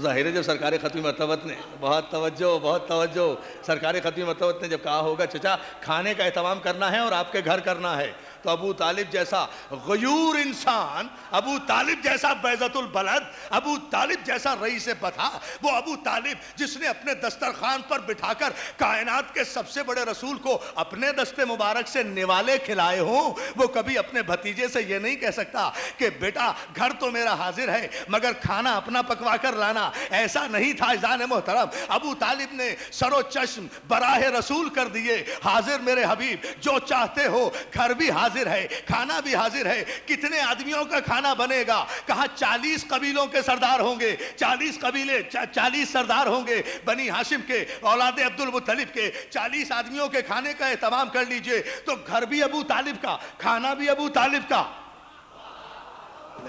ظاہر ہے جب سرکار ختمی مرتبت نے بہت توجہ سرکار ختمی مرتبت نے جب کہا ہوگا چچا کھانے کا اہتمام کرنا ہے اور آپ کے گھر کرنا ہے، تو ابو طالب جیسا غیور انسان، ابو طالب جیسا بیضۃ البلد، ابو طالب جیسا رئیس بطحہ، وہ ابو طالب جس نے اپنے دسترخوان پر بٹھا کر کائنات کے سب سے بڑے رسول کو اپنے دست مبارک سے نوالے کھلائے ہوں، وہ کبھی اپنے بھتیجے سے یہ نہیں کہہ سکتا کہ بیٹا گھر تو میرا حاضر ہے مگر کھانا اپنا پکوا کر لانا. ایسا نہیں تھا عزیزان محترم. ابو طالب نے سر و چشم براہ رسول کر دیے، حاضر میرے حبیب جو چاہتے ہو، گھر بھی حاضر ہے، کھانا بھی حاضر ہے. کتنے آدمیوں کا کھانا بنے گا؟ کہا 40 قبیلوں کے سردار ہوں گے، 40 قبیلے 40 سردار ہوں گے، بنی ہاشم کے، اولاد عبد المطلب کے 40 آدمیوں کے کھانے کا اہتمام کر لیجئے. تو گھر بھی ابو طالب کا، کھانا بھی ابو طالب کا.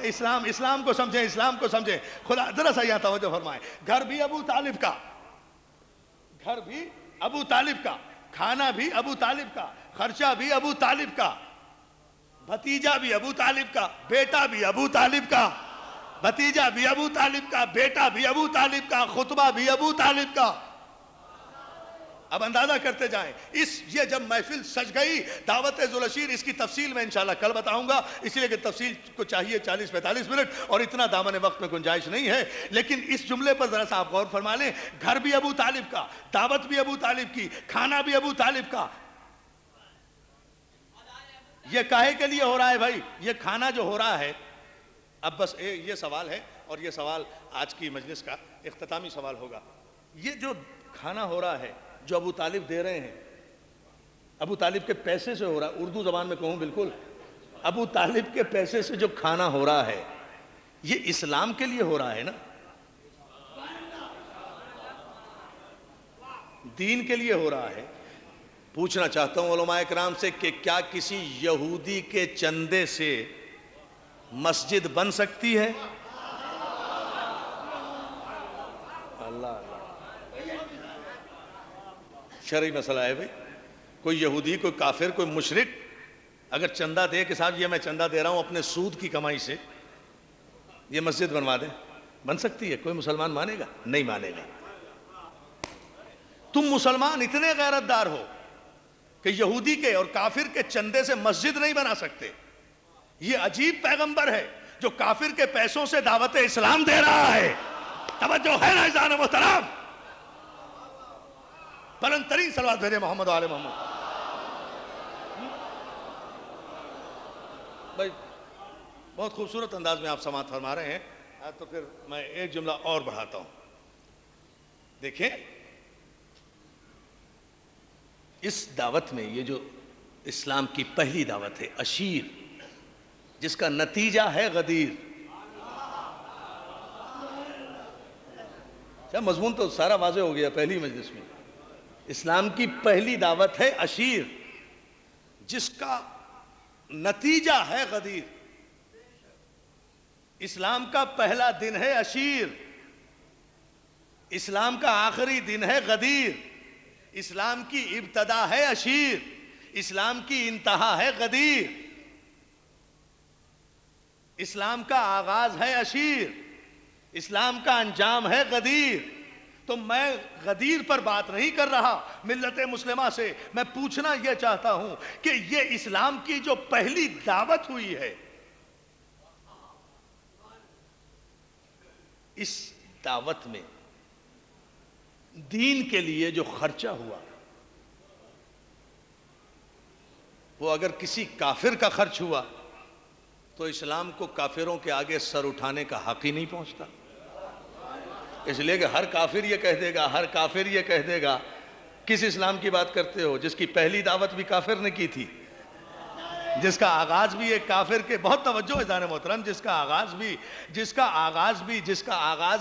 اسلام کو سمجھیں. خدا ذرا سا یہاں توجہ فرمائیں. گھر بھی ابو طالب کا، کھانا بھی ابو طالب کا، خرچہ بھی ابو طالب کا، بھتیجا بھی ابو طالب کا، بیٹا بھی ابو طالب کا، بھتیجا بھی ابو طالب کا، بیٹا بھی ابو طالب کا، خطبہ بھی ابو طالب کا. اب اندازہ کرتے جائیں. یہ جب محفل سج گئی دعوت ذوالعشیر، اس کی تفصیل میں انشاءاللہ کل بتاؤں گا، اس لیے کہ تفصیل کو چاہیے 40-45 منٹ اور اتنا دامن وقت میں گنجائش نہیں ہے. لیکن اس جملے پر ذرا سا آپ غور فرما لیں. گھر بھی ابو طالب کا، دعوت بھی ابو طالب کی، کھانا بھی ابو طالب کا. یہ کاہے کے لیے ہو رہا ہے بھائی؟ یہ کھانا جو ہو رہا ہے، اب بس یہ سوال ہے اور یہ سوال آج کی مجلس کا اختتامی سوال ہوگا. یہ جو کھانا ہو رہا ہے جو ابو طالب دے رہے ہیں، ابو طالب کے پیسے سے ہو رہا ہے، اردو زبان میں کہوں بالکل ابو طالب کے پیسے سے جو کھانا ہو رہا ہے، یہ اسلام کے لیے ہو رہا ہے نا، دین کے لیے ہو رہا ہے. پوچھنا چاہتا ہوں علماء کرام سے کہ کیا کسی یہودی کے چندے سے مسجد بن سکتی ہے؟ اللہ شرعی مسئلہ ہے بھئی. کوئی یہودی، کوئی کافر، کوئی مشرک اگر چندہ دے کہ صاحب یہ میں چندہ دے رہا ہوں اپنے سود کی کمائی سے، یہ مسجد بنوا دیں، بن سکتی ہے؟ کوئی مسلمان مانے گا؟ نہیں مانے گا. تم مسلمان اتنے غیرت دار ہو کہ یہودی کے اور کافر کے چندے سے مسجد نہیں بنا سکتے. یہ عجیب پیغمبر ہے جو کافر کے پیسوں سے دعوت اسلام دے رہا ہے. توجہ ہے نا عزیزان محترم؟ بلند ترین صلوات بھیجیں محمد و آل محمد. بھائی بہت خوبصورت انداز میں آپ سماعت فرما رہے ہیں، تو پھر میں ایک جملہ اور بڑھاتا ہوں. دیکھیں اس دعوت میں، یہ جو اسلام کی پہلی دعوت ہے عشیر، جس کا نتیجہ ہے غدیر. کیا مضمون تو سارا واضح ہو گیا پہلی مجلس میں. اسلام کی پہلی دعوت ہے عشیر، جس کا نتیجہ ہے غدیر. اسلام کا پہلا دن ہے عشیر، اسلام کا آخری دن ہے غدیر، اسلام کی ابتدا ہے عشیر، اسلام کی انتہا ہے غدیر، اسلام کا آغاز ہے عشیر، اسلام کا انجام ہے غدیر۔ تو میں غدیر پر بات نہیں کر رہا ملت مسلمہ سے، میں پوچھنا یہ چاہتا ہوں کہ یہ اسلام کی جو پہلی دعوت ہوئی ہے، اس دعوت میں دین کے لیے جو خرچہ ہوا، وہ اگر کسی کافر کا خرچ ہوا تو اسلام کو کافروں کے آگے سر اٹھانے کا حق ہی نہیں پہنچتا، اس لیے کہ ہر کافر یہ کہہ دے گا، ہر کافر یہ کہہ دے گا، کس اسلام کی بات کرتے ہو جس کی پہلی دعوت بھی کافر نے کی تھی، جس کا آغاز بھی ایک کافر کے، بہت توجہ عزیزان محترم، جس کا آغاز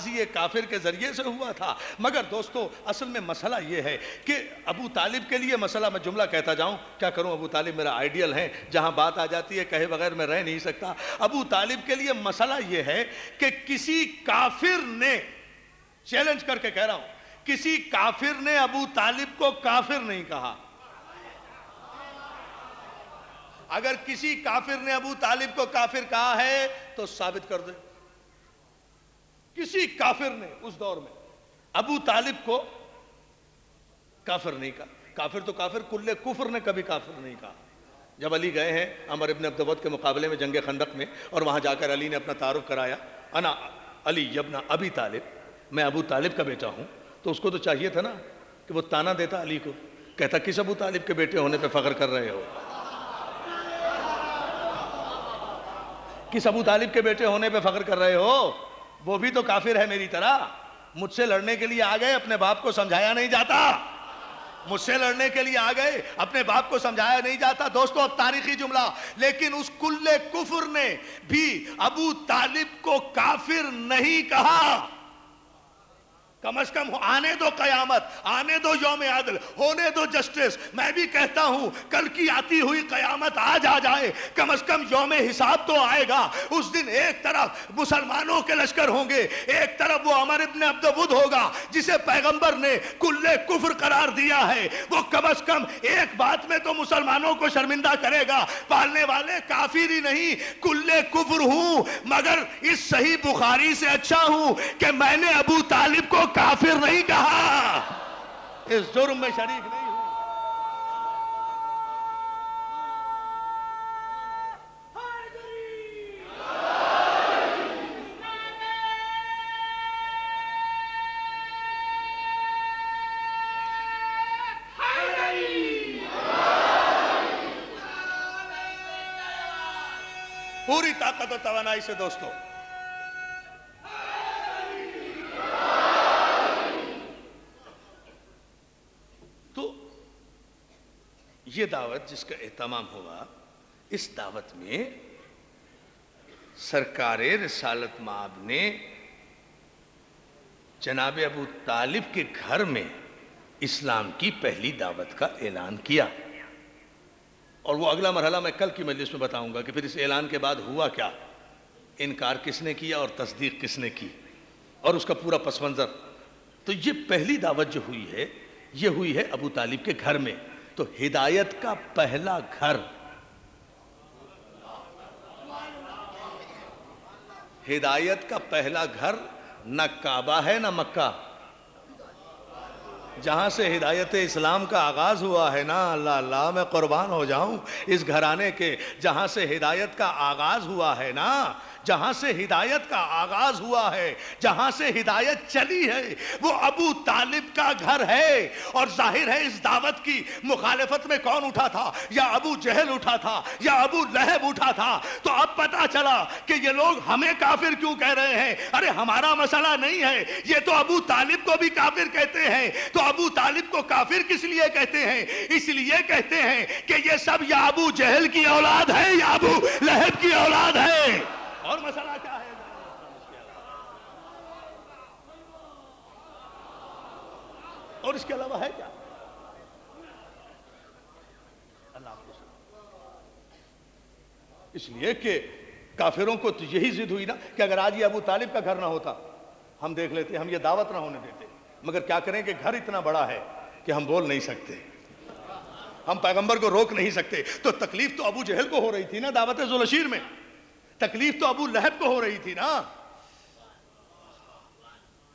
ہی ایک کافر کے ذریعے سے ہوا تھا۔ مگر دوستو اصل میں مسئلہ یہ ہے کہ ابو طالب کے لیے مسئلہ، میں جملہ کہتا جاؤں، کیا کروں، ابو طالب میرا آئیڈیل ہے، جہاں بات آ جاتی ہے کہے بغیر میں رہ نہیں سکتا۔ ابو طالب کے لیے مسئلہ یہ ہے کہ کسی کافر نے، چیلنج کر کے کہہ رہا ہوں، کسی کافر نے ابو طالب کو کافر نہیں کہا۔ اگر کسی کافر نے ابو طالب کو کافر کہا ہے تو ثابت کر دے۔ کسی کافر نے اس دور میں ابو طالب کو کافر نہیں کہا۔ کافر تو کافر، کل کفر نے کبھی کافر نہیں کہا۔ جب علی گئے ہیں عمر ابن عبد ود کے مقابلے میں جنگ خندق میں، اور وہاں جا کر علی نے اپنا تعارف کرایا، انا علی ابن ابی طالب، میں ابو طالب کا بیٹا ہوں، تو اس کو تو چاہیے تھا نا کہ وہ تانا دیتا علی کو، کہتا کس ابو طالب کے بیٹے ہونے پہ فخر کر رہے ہو، کس ابو طالب کے بیٹے ہونے پہ فخر کر رہے ہو، وہ بھی تو کافر ہے میری طرح، مجھ سے لڑنے کے لیے آ گئے، اپنے باپ کو سمجھایا نہیں جاتا، مجھ سے لڑنے کے لیے آ گئے، اپنے باپ کو سمجھایا نہیں جاتا۔ دوستو اب تاریخی جملہ، لیکن اس کل کفر نے بھی ابو طالب کو کافر نہیں کہا۔ کم از کم آنے دو قیامت، آنے دو یوم عدل، ہونے دو جسٹس۔ میں بھی کہتا ہوں کل کی آتی ہوئی قیامت آج آ جائے، کم از کم یوم حساب تو آئے گا۔ اس دن ایک طرف مسلمانوں کے لشکر ہوں گے، ایک طرف وہ عمر ابن عبد ود ہوگا جسے پیغمبر نے کل کفر قرار دیا ہے۔ وہ کم از کم ایک بات میں تو مسلمانوں کو شرمندہ کرے گا، پالنے والے کافر ہی نہیں کل کفر ہوں، مگر اس صحیح بخاری سے اچھا ہوں کہ میں نے ابو طالب کو کافر نہیں کہا، اس جرم میں شریک نہیں ہوں۔ پوری طاقت و توانائی سے دوستو، تو یہ دعوت جس کا اہتمام ہوا، اس دعوت میں سرکار رسالت مآب نے جناب ابو طالب کے گھر میں اسلام کی پہلی دعوت کا اعلان کیا، اور وہ اگلا مرحلہ میں کل کی مجلس میں بتاؤں گا کہ پھر اس اعلان کے بعد ہوا کیا، انکار کس نے کیا اور تصدیق کس نے کی، اور اس کا پورا پس منظر۔ تو یہ پہلی دعوت جو ہوئی ہے، یہ ہوئی ہے ابو طالب کے گھر میں۔ تو ہدایت کا پہلا گھر، ہدایت کا پہلا گھر نہ کعبہ ہے نہ مکہ، جہاں سے ہدایت اسلام کا آغاز ہوا ہے نا، اللہ اللہ میں قربان ہو جاؤں اس گھرانے کے، جہاں سے ہدایت کا آغاز ہوا ہے نا، جہاں سے ہدایت کا آغاز ہوا ہے، جہاں سے ہدایت چلی ہے، وہ ابو طالب کا گھر ہے۔ اور ظاہر ہے اس دعوت کی مخالفت میں کون اٹھا تھا؟ یا ابو جہل اٹھا تھا یا ابو لہب اٹھا تھا۔ تو اب پتا چلا کہ یہ لوگ ہمیں کافر کیوں کہہ رہے ہیں؟ ارے ہمارا مسئلہ نہیں ہے، یہ تو ابو طالب کو بھی کافر کہتے ہیں۔ تو ابو طالب کو کافر کس لیے کہتے ہیں؟ اس لیے کہتے ہیں کہ یہ سب یا ابو جہل کی اولاد ہے یا ابو لہب کی اولاد ہے۔ اور مسئلہ کیا ہے؟ اور اس کے علاوہ ہے کیا؟ اللہ آپ کو سن، اس لیے کہ کافروں کو تو یہی ضد ہوئی نا کہ اگر آج یہ ابو طالب کا گھر نہ ہوتا ہم دیکھ لیتے, ہم یہ دعوت نہ ہونے دیتے, مگر کیا کریں کہ گھر اتنا بڑا ہے کہ ہم بول نہیں سکتے, ہم پیغمبر کو روک نہیں سکتے. تو تکلیف تو ابو جہل کو ہو رہی تھی نا دعوت ذوالشیر میں, تکلیف تو ابو لہب کو ہو رہی تھی نا,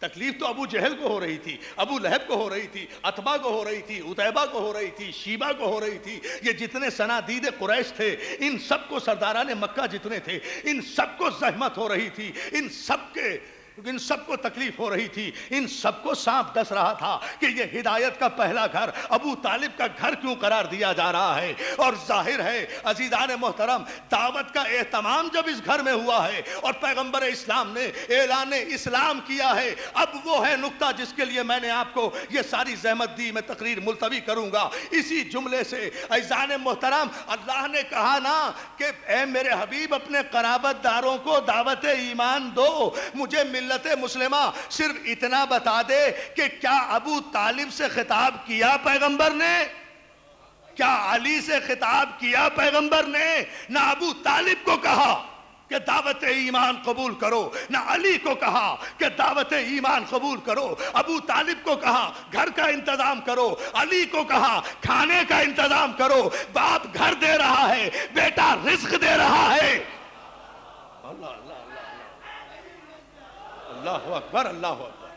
تکلیف تو ابو جہل کو ہو رہی تھی, ابو لہب کو ہو رہی تھی, عتبہ کو ہو رہی تھی, عتیبہ کو ہو رہی تھی, شیبہ کو ہو رہی تھی. یہ جتنے صنادید قریش تھے, ان سب کو سرداران مکہ جتنے تھے, ان سب کو زحمت ہو رہی تھی, ان سب کو تکلیف ہو رہی تھی, ان سب کو سانپ ڈس رہا تھا کہ یہ ہدایت کا پہلا گھر ابو طالب کا گھر کیوں قرار دیا جا رہا ہے. اور ظاہر ہے عزیزان محترم, دعوت کا اہتمام جب اس گھر میں ہوا ہے اور پیغمبر اسلام نے اعلان اسلام کیا ہے, اب وہ ہے نقطہ جس کے لیے میں نے آپ کو یہ ساری زحمت دی. میں تقریر ملتوی کروں گا اسی جملے سے. عزیزان محترم, اللہ نے کہا نا کہ اے میرے حبیب اپنے قرابت داروں کو دعوت ایمان دو. مجھے ملت مسلمہ صرف اتنا بتا دے کہ کیا ابو طالب سے خطاب کیا پیغمبر نے؟ کیا علی سے خطاب کیا پیغمبر نے؟ نہ ابو طالب کو کہا کہ دعوت ایمان قبول کرو, نہ علی کو کہا کہ دعوت ایمان قبول کرو. ابو طالب کو کہا گھر کا انتظام کرو, علی کو کہا کھانے کا انتظام کرو. باپ گھر دے رہا ہے, بیٹا رزق دے رہا ہے. اللہ اللہ اللہ اکبر, اللہ اکبر.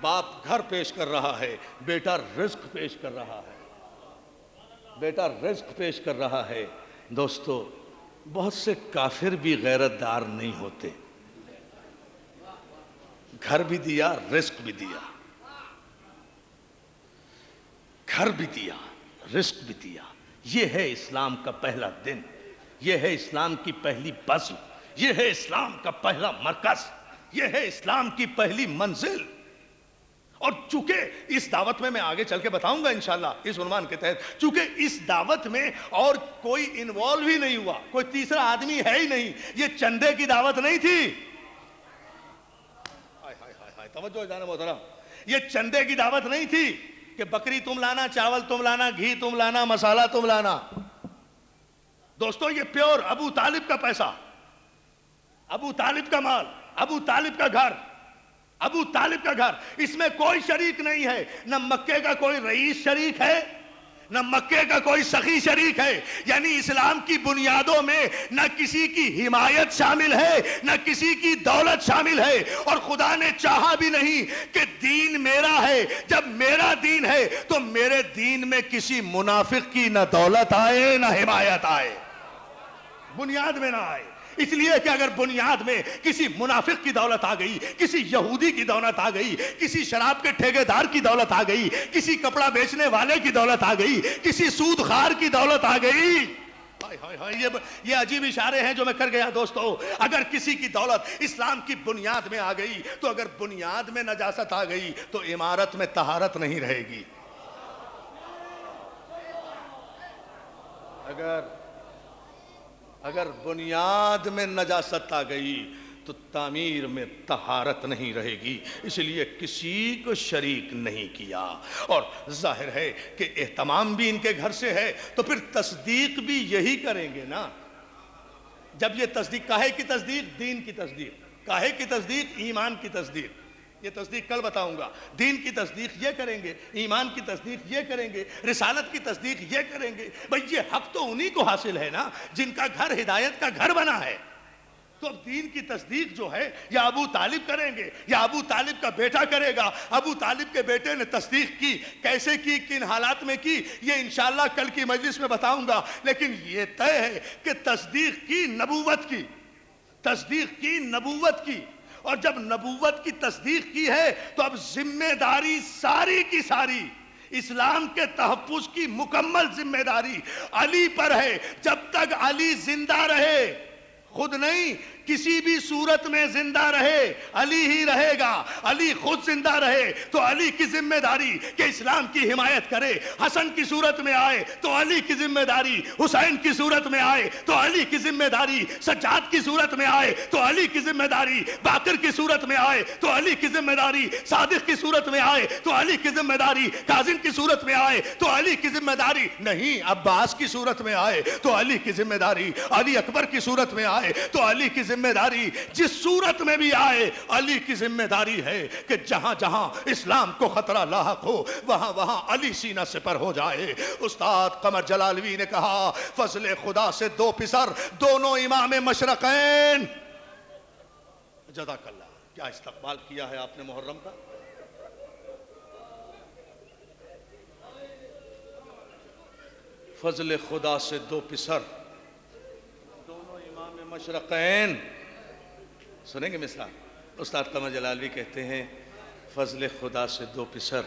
باپ گھر پیش کر رہا ہے, بیٹا رزق پیش کر رہا ہے, بیٹا رزق پیش کر رہا ہے. دوستو, بہت سے کافر بھی غیرت دار نہیں ہوتے. گھر بھی دیا, رزق بھی دیا, گھر بھی دیا, رزق بھی دیا. یہ ہے اسلام کا پہلا دن, یہ ہے اسلام کی پہلی بزم, یہ ہے اسلام کا پہلا مرکز, یہ ہے اسلام کی پہلی منزل. اور چونکہ اس دعوت میں آگے چل کے بتاؤں گا انشاءاللہ اس عنوان کے تحت, چونکہ اس دعوت میں اور کوئی انوالو ہی نہیں ہوا, کوئی تیسرا آدمی ہے ہی نہیں. یہ چندے کی دعوت نہیں تھی, توجہ جانا محترم, یہ چندے کی دعوت نہیں تھی کہ بکری تم لانا, چاول تم لانا, گھی تم لانا, مسالہ تم لانا. دوستو, یہ پیور ابو طالب کا پیسہ, ابو طالب کا مال, ابو طالب کا گھر, ابو طالب کا گھر. اس میں کوئی شریک نہیں ہے. نہ مکے کا کوئی رئیس شریک ہے, نہ مکے کا کوئی سخی شریک ہے. یعنی اسلام کی بنیادوں میں نہ کسی کی حمایت شامل ہے, نہ کسی کی دولت شامل ہے. اور خدا نے چاہا بھی نہیں کہ دین میرا ہے. جب میرا دین ہے تو میرے دین میں کسی منافق کی نہ دولت آئے نہ حمایت آئے, بنیاد میں نہ آئے. اس لیے کہ اگر بنیاد میں کسی منافق کی دولت آ گئی, کسی یہودی کی دولت آ گئی, کسی شراب کے ٹھیکے دار کی دولت آ گئی, کسی کپڑا بیچنے والے کی دولت آ گئی, کسی سود خار کی دولت آ گئی, یہ عجیب اشارے ہیں جو میں کر گیا. دوستو, اگر کسی کی دولت اسلام کی بنیاد میں آ گئی تو اگر بنیاد میں نجاست آ گئی تو عمارت میں طہارت نہیں رہے گی. اگر بنیاد میں نجاست آ گئی تو تعمیر میں طہارت نہیں رہے گی. اس لیے کسی کو شریک نہیں کیا. اور ظاہر ہے کہ اہتمام بھی ان کے گھر سے ہے تو پھر تصدیق بھی یہی کریں گے نا. جب یہ تصدیق, کاہے کی تصدیق؟ دین کی تصدیق. کاہے کی تصدیق؟ ایمان کی تصدیق. یہ تصدیق کل بتاؤں گا. دین کی تصدیق یہ کریں گے, ایمان کی تصدیق یہ کریں گے, رسالت کی تصدیق یہ کریں گے. بھئی یہ حق تو انہی کو حاصل ہے نا جن کا گھر ہدایت کا گھر بنا ہے. تو اب دین کی تصدیق جو ہے یا ابو طالب کریں گے یا ابو طالب کا بیٹا کرے گا. ابو طالب کے بیٹے نے تصدیق کی, کیسے کی, کن حالات میں کی, یہ انشاءاللہ کل کی مجلس میں بتاؤں گا. لیکن یہ طے ہے کہ تصدیق کی نبوت کی, تصدیق کی نبوت کی. اور جب نبوت کی تصدیق کی ہے تو اب ذمہ داری ساری کی ساری اسلام کے تحفظ کی مکمل ذمہ داری علی پر ہے. جب تک علی زندہ رہے, خود نہیں, کسی بھی صورت میں زندہ رہے علی ہی رہے گا. علی خود زندہ رہے تو علی کی ذمہ داری کہ اسلام کی حمایت کرے. حسن کی صورت میں آئے تو علی کی ذمہ داری, حسین کی صورت میں آئے تو علی کی ذمہ داری, سجاد کی صورت میں آئے تو علی کی ذمہ داری, باقر کی صورت میں آئے تو علی کی ذمہ داری, صادق کی صورت میں آئے تو علی کی ذمہ داری, کاظم کی صورت میں آئے تو علی کی ذمہ داری. نہیں, عباس کی صورت میں آئے تو علی کی ذمہ داری, علی اکبر کی صورت میں آئے تو علی کی ذمہ داری. جس صورت میں بھی آئے علی کی ذمہ داری ہے کہ جہاں جہاں اسلام کو خطرہ لاحق ہو وہاں وہاں علی سینہ سپر ہو جائے. استاد قمر جلالوی نے کہا فضل خدا سے دو پسر دونوں امام مشرقین. جزاک اللہ. کیا استقبال کیا ہے آپ نے محرم کا. فضل خدا سے دو پسر دونوں امام مشرقین. سنیں گے مثال. استاد قمر جلالوی کہتے ہیں فضل خدا سے دو پسر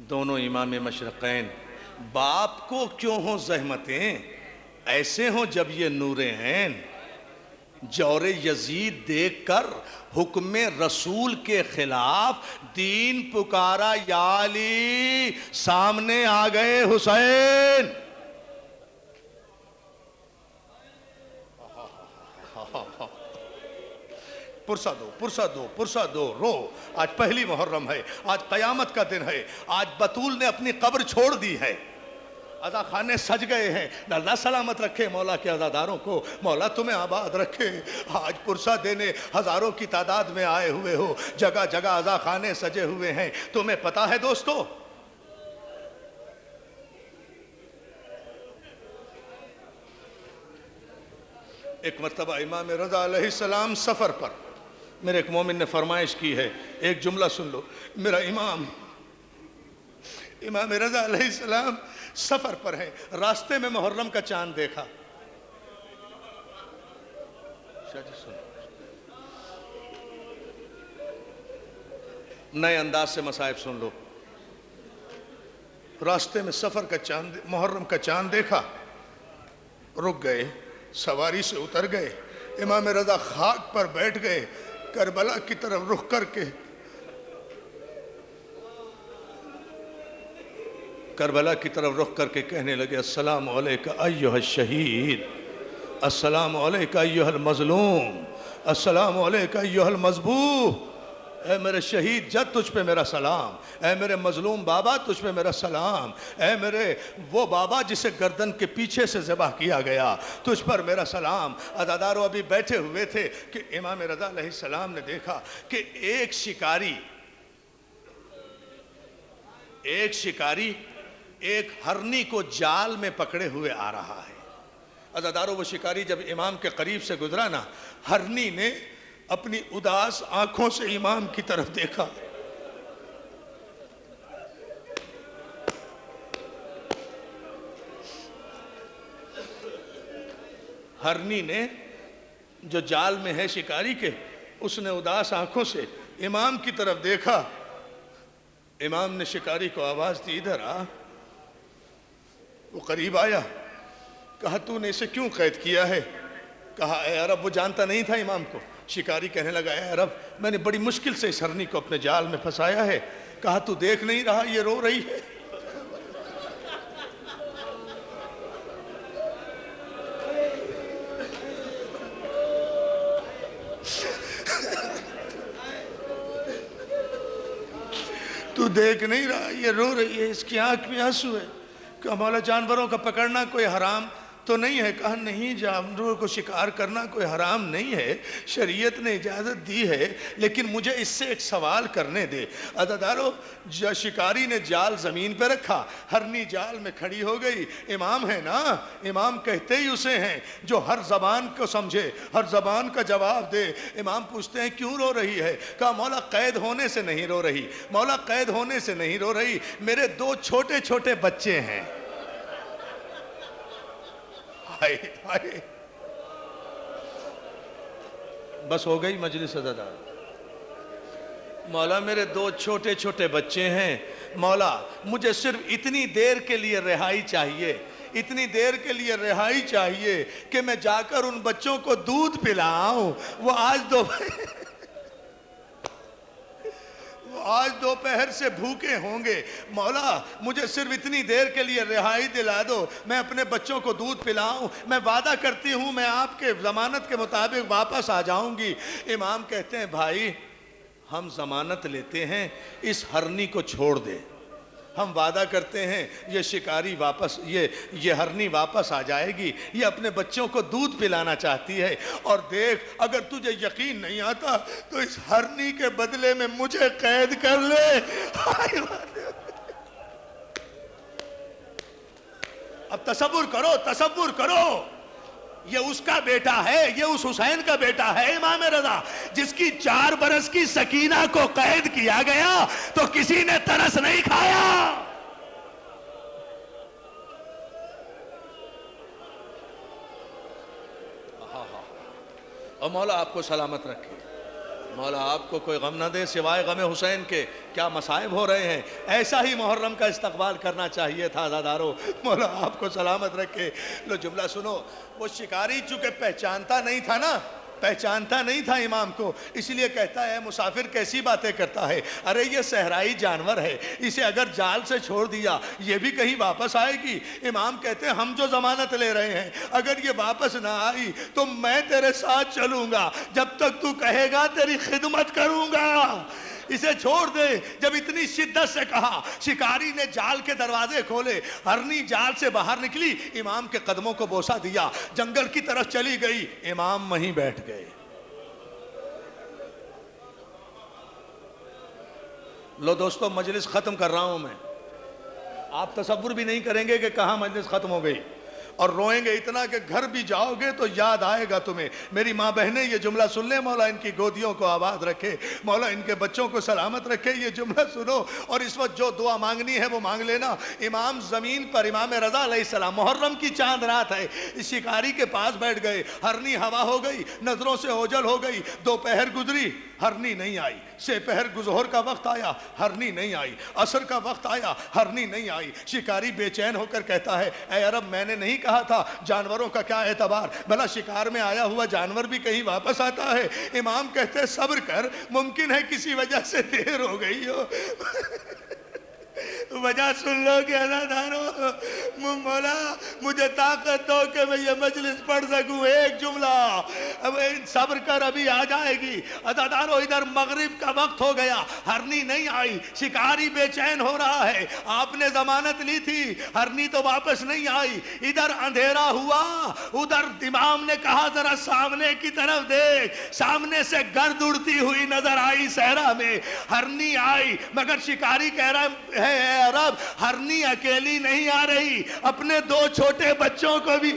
دونوں امام مشرقین. باپ کو کیوں ہوں زحمتیں ایسے ہوں جب یہ نور عین. جور یزید دیکھ کر حکم رسول کے خلاف دین پکارا یا علی, سامنے آ گئے حسین. پرسہ دو پرسہ دو پرسہ دو, رو. آج پہلی محرم ہے, آج قیامت کا دن ہے, آج بطول نے اپنی قبر چھوڑ دی ہے, عزا خانے سج گئے ہیں. اللہ سلامت رکھے مولا کے عزاداروں کو, مولا تمہیں آباد رکھے. آج پرسہ دینے ہزاروں کی تعداد میں آئے ہوئے ہو, جگہ جگہ عزا خانے سجے ہوئے ہیں. تمہیں پتا ہے دوستو, ایک مرتبہ امام رضا علیہ السلام سفر پر, میرے ایک مومن نے فرمائش کی ہے, ایک جملہ سن لو. میرا امام رضا علیہ السلام سفر پر ہے, راستے میں محرم کا چاند دیکھا. نئے انداز سے مصائب سن لو. راستے میں سفر کا چاند, محرم کا چاند دیکھا, رک گئے, سواری سے اتر گئے, امام رضا خاک پر بیٹھ گئے, کربلا کی طرف رخ کر کے کہنے لگے السلام علیکہ ایہا الشہید, السلام علیکہ ایہا المظلوم, السلام علیکہ ایہا المذبوح. اے میرے شہید جد تجھ پہ میرا سلام, اے میرے مظلوم بابا تجھ پہ میرا سلام, اے میرے وہ بابا جسے گردن کے پیچھے سے ذبح کیا گیا تجھ پر میرا سلام. عزادارو ابھی بیٹھے ہوئے تھے کہ امام رضا علیہ السلام نے دیکھا کہ ایک شکاری ایک ہرنی کو جال میں پکڑے ہوئے آ رہا ہے. عزادارو وہ شکاری جب امام کے قریب سے گزرا نا, ہرنی نے اپنی اداس آنکھوں سے امام کی طرف دیکھا. ہرنی نے جو جال میں ہے شکاری کے, اس نے اداس آنکھوں سے امام کی طرف دیکھا. امام نے شکاری کو آواز دی ادھر آ. وہ قریب آیا, کہا تو نے اسے کیوں قید کیا ہے. کہا اے عرب, وہ جانتا نہیں تھا امام کو. شکاری کہنے لگا اے عرب, میں نے بڑی مشکل سے اس ہرنی کو اپنے جال میں پھنسایا ہے. کہا تو دیکھ نہیں رہا یہ رو رہی ہے. تو دیکھ نہیں رہا یہ رو رہی ہے, اس کی آنکھ میں آنسو ہے. کہ مولا جانوروں کا پکڑنا کوئی حرام تو نہیں ہے. کہا نہیں, جانوروں کو شکار کرنا کوئی حرام نہیں ہے, شریعت نے اجازت دی ہے, لیکن مجھے اس سے ایک سوال کرنے دے. عزادارو شکاری نے جال زمین پہ رکھا, ہرنی جال میں کھڑی ہو گئی. امام ہے نا, امام کہتے ہی اسے ہیں جو ہر زبان کو سمجھے, ہر زبان کا جواب دے. امام پوچھتے ہیں کیوں رو رہی ہے. کہا مولا قید ہونے سے نہیں رو رہی, مولا قید ہونے سے نہیں رو رہی, میرے دو چھوٹے چھوٹے بچے ہیں. بس ہو گئی مجلس عزادار. مولا میرے دو چھوٹے چھوٹے بچے ہیں, مولا مجھے صرف اتنی دیر کے لیے رہائی چاہیے, اتنی دیر کے لیے رہائی چاہیے کہ میں جا کر ان بچوں کو دودھ پلاؤں. وہ آج دوپہر سے بھوکے ہوں گے. مولا مجھے صرف اتنی دیر کے لیے رہائی دلا دو, میں اپنے بچوں کو دودھ پلاؤں. میں وعدہ کرتی ہوں میں آپ کے ضمانت کے مطابق واپس آ جاؤں گی. امام کہتے ہیں بھائی ہم ضمانت لیتے ہیں, اس ہرنی کو چھوڑ دے. ہم وعدہ کرتے ہیں یہ شکاری واپس یہ ہرنی واپس آ جائے گی, یہ اپنے بچوں کو دودھ پلانا چاہتی ہے. اور دیکھ اگر تجھے یقین نہیں آتا تو اس ہرنی کے بدلے میں مجھے قید کر لے. اب تصور کرو یہ اس کا بیٹا ہے, یہ اس حسین کا بیٹا ہے امام رضا, جس کی 4 برس کی سکینہ کو قید کیا گیا تو کسی نے ترس نہیں کھایا. اور مولا آپ کو سلامت رکھے, مولا آپ کو کوئی غم نہ دے سوائے غم حسین کے. کیا مصائب ہو رہے ہیں, ایسا ہی محرم کا استقبال کرنا چاہیے تھا عزادارو. مولا آپ کو سلامت رکھے. لو جملہ سنو, وہ شکاری چونکہ پہچانتا نہیں تھا امام کو, اس لیے کہتا ہے مسافر کیسی باتیں کرتا ہے, ارے یہ صحرائی جانور ہے, اسے اگر جال سے چھوڑ دیا یہ بھی کہیں واپس آئے گی. امام کہتے ہیں ہم جو ضمانت لے رہے ہیں اگر یہ واپس نہ آئی تو میں تیرے ساتھ چلوں گا, جب تک تو کہے گا تیری خدمت کروں گا, اسے چھوڑ دے. جب اتنی شدت سے کہا, شکاری نے جال کے دروازے کھولے, ہرنی جال سے باہر نکلی, امام کے قدموں کو بوسہ دیا, جنگل کی طرف چلی گئی. امام وہیں بیٹھ گئے. لو دوستو مجلس ختم کر رہا ہوں میں, آپ تصور بھی نہیں کریں گے کہ کہاں مجلس ختم ہو گئی, اور روئیں گے اتنا کہ گھر بھی جاؤ گے تو یاد آئے گا تمہیں. میری ماں بہنیں یہ جملہ سن لیں, مولا ان کی گودیوں کو آباد رکھے, مولا ان کے بچوں کو سلامت رکھے. یہ جملہ سنو اور اس وقت جو دعا مانگنی ہے وہ مانگ لینا. امام زمین پر, امام رضا علیہ السلام, محرم کی چاند رات ہے, شکاری کے پاس بیٹھ گئے. ہرنی ہوا ہو گئی, نظروں سے اوجھل ہو گئی. دوپہر گزری, ہرنی نہیں آئی. سپہر ظہر کا وقت آیا, ہرنی نہیں آئی. عصر کا وقت آیا, ہرنی نہیں آئی. شکاری بے چین ہو کر کہتا ہے اے عرب میں نے نہیں کہا تھا جانوروں کا کیا اعتبار, بھلا شکار میں آیا ہوا جانور بھی کہیں واپس آتا ہے. امام کہتے ہیں صبر کر, ممکن ہے کسی وجہ سے دیر ہو گئی ہو. وجہ سن لو کہ عزادارو, مولا مجھے طاقت دو کہ میں یہ مجلس پڑھ سکوں. ایک جملہ, صبر کر ابھی آ جائے گی. عزادارو ادھر مغرب کا وقت ہو گیا, ہرنی نہیں آئی, شکاری بے چین ہو رہا ہے. آپ نے ضمانت لی تھی, ہرنی تو واپس نہیں آئی. ادھر اندھیرا ہوا, ادھر امام نے کہا ذرا سامنے کی طرف دیکھ. سامنے سے گرد اڑتی ہوئی نظر آئی صحرا میں, ہرنی آئی. مگر شکاری کہہ رہا ہے اے عرب ہرنی اکیلی نہیں آ رہی, اپنے 2 چھوٹے بچوں کو بھی.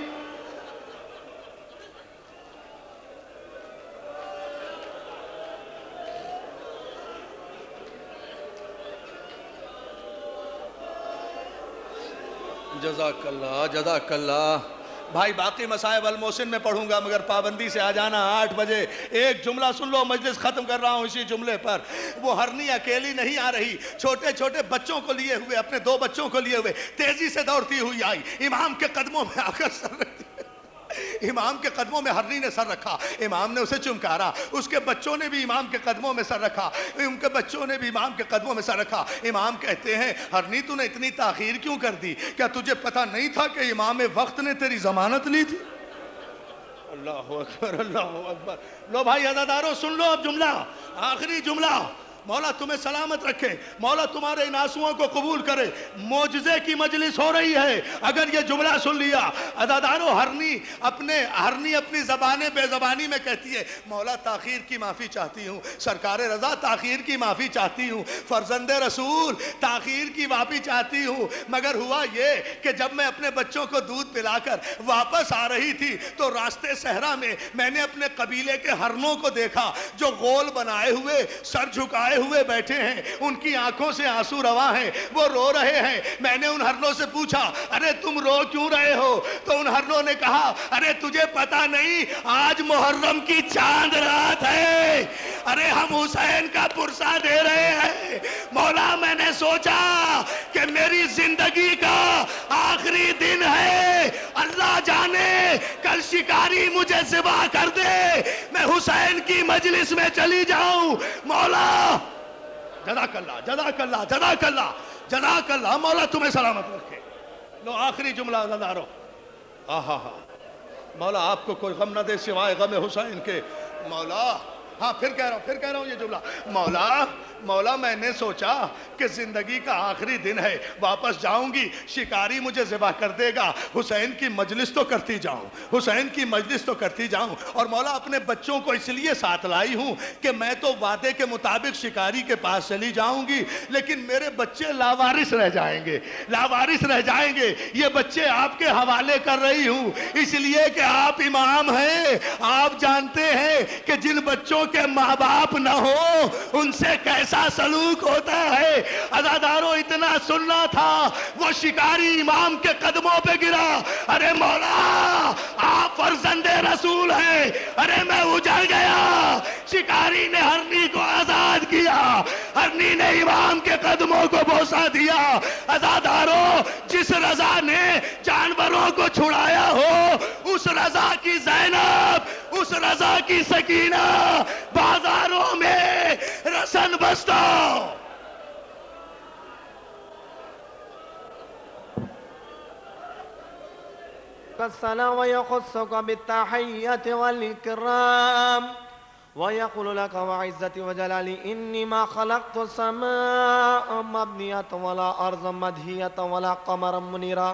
جزاک اللہ جزاک اللہ. بھائی باقی مصائب المحسن میں پڑھوں گا مگر پابندی سے آ جانا 8 بجے. ایک جملہ سن لو, مجلس ختم کر رہا ہوں اسی جملے پر. وہ ہرنی اکیلی نہیں آ رہی, چھوٹے چھوٹے بچوں کو لیے ہوئے, اپنے 2 بچوں کو لیے ہوئے تیزی سے دوڑتی ہوئی آئی. امام کے قدموں میں آ کر سر رکھتی, امام کے قدموں میں ہرنی نے سر رکھا. امام نے اسے چمکارا, اس کے بچوں نے بھی امام کے قدموں میں سر رکھا, ان کے بچوں نے بھی امام کے قدموں میں سر رکھا. امام کہتے ہیں ہرنی تو نے اتنی تاخیر کیوں کر دی, کیا تجھے پتہ نہیں تھا کہ امام وقت نے تیری ضمانت لی تھی؟ اللہ اکبر اللہ اکبر. لو بھائی عزادارو سن لو اب جملہ, آخری جملہ. مولا تمہیں سلامت رکھے, مولا تمہارے ان آنسوؤں کو قبول کرے. معجزے کی مجلس ہو رہی ہے اگر یہ جملہ سن لیا. عزادارو ہرنی اپنی بے زبانی میں کہتی ہے مولا تاخیر کی معافی چاہتی ہوں, سرکار رضا تاخیر کی معافی چاہتی ہوں, فرزند رسول تاخیر کی معافی چاہتی ہوں. مگر ہوا یہ کہ جب میں اپنے بچوں کو دودھ پلا کر واپس آ رہی تھی تو راستے صحرا میں نے اپنے قبیلے کے ہرنوں کو دیکھا جو غول بنائے ہوئے, سر جھکائے گھبرائے ہوئے بیٹھے ہیں، ان کی آنکھوں سے آنسو رواں ہیں، وہ رو رہے ہیں۔ میں نے ان ہرنوں سے پوچھا ارے تم رو کیوں رہے ہو؟ تو ان ہرنوں نے کہا ارے تجھے پتا نہیں آج محرم کی چاند رات ہے، ارے ہم حسین کا پرسہ دے رہے ہیں۔ مولا میں نے سوچا کہ میری زندگی کا آخری دن ہے، اللہ جانے کل شکاری مجھے ذبح کر دے، میں حسین کی مجلس میں چلی جاؤں۔ مولا جزاک اللہ جزاک اللہ جزاک اللہ جزاک اللہ، مولا تمہیں سلامت رکھے۔ لو آخری جملہ عزادارو، آہا ہا، مولا آپ کو کوئی غم نہ دے سوائے غم حسین کے۔ مولا ہاں پھر کہہ رہا ہوں یہ جملہ، مولا میں نے سوچا کہ زندگی کا آخری دن ہے، واپس جاؤں گی، شکاری مجھے ذبح کر دے گا، حسین کی مجلس تو کرتی جاؤں، حسین کی مجلس تو کرتی جاؤں، اور مولا اپنے بچوں کو اس لیے ساتھ لائی ہوں کہ میں تو وعدے کے مطابق شکاری کے پاس چلی جاؤں گی، لیکن میرے بچے لاوارث رہ جائیں گے، یہ بچے آپ کے حوالے کر رہی ہوں، اس لیے کہ آپ امام ہیں، آپ جانتے ہیں کہ جن بچوں کے ماں باپ نہ ہو ان سے کیسا سلوک ہوتا ہے۔ عزادارو اتنا سننا تھا، وہ شکاری امام کے قدموں پہ گرا، ارے مولا آپ فرزند رسول ہیں، ارے میں اجڑ گیا۔ شکاری نے ہرنی کو آزاد کیا، ہرنی نے امام کے قدموں کو بوسہ دیا۔ عزادارو جس رضا نے جانوروں کو چھڑایا ہو، اس رضا کی زینب، اس رضا کی سکینہ بازاروں میں رسن بستہ۔ السلام ويخصك بالتحية والإكرام ويقول لك وعزتي وجلالي إني ما خلقت السماء مبنية ولا أرض مدهية ولا قمرا منيرا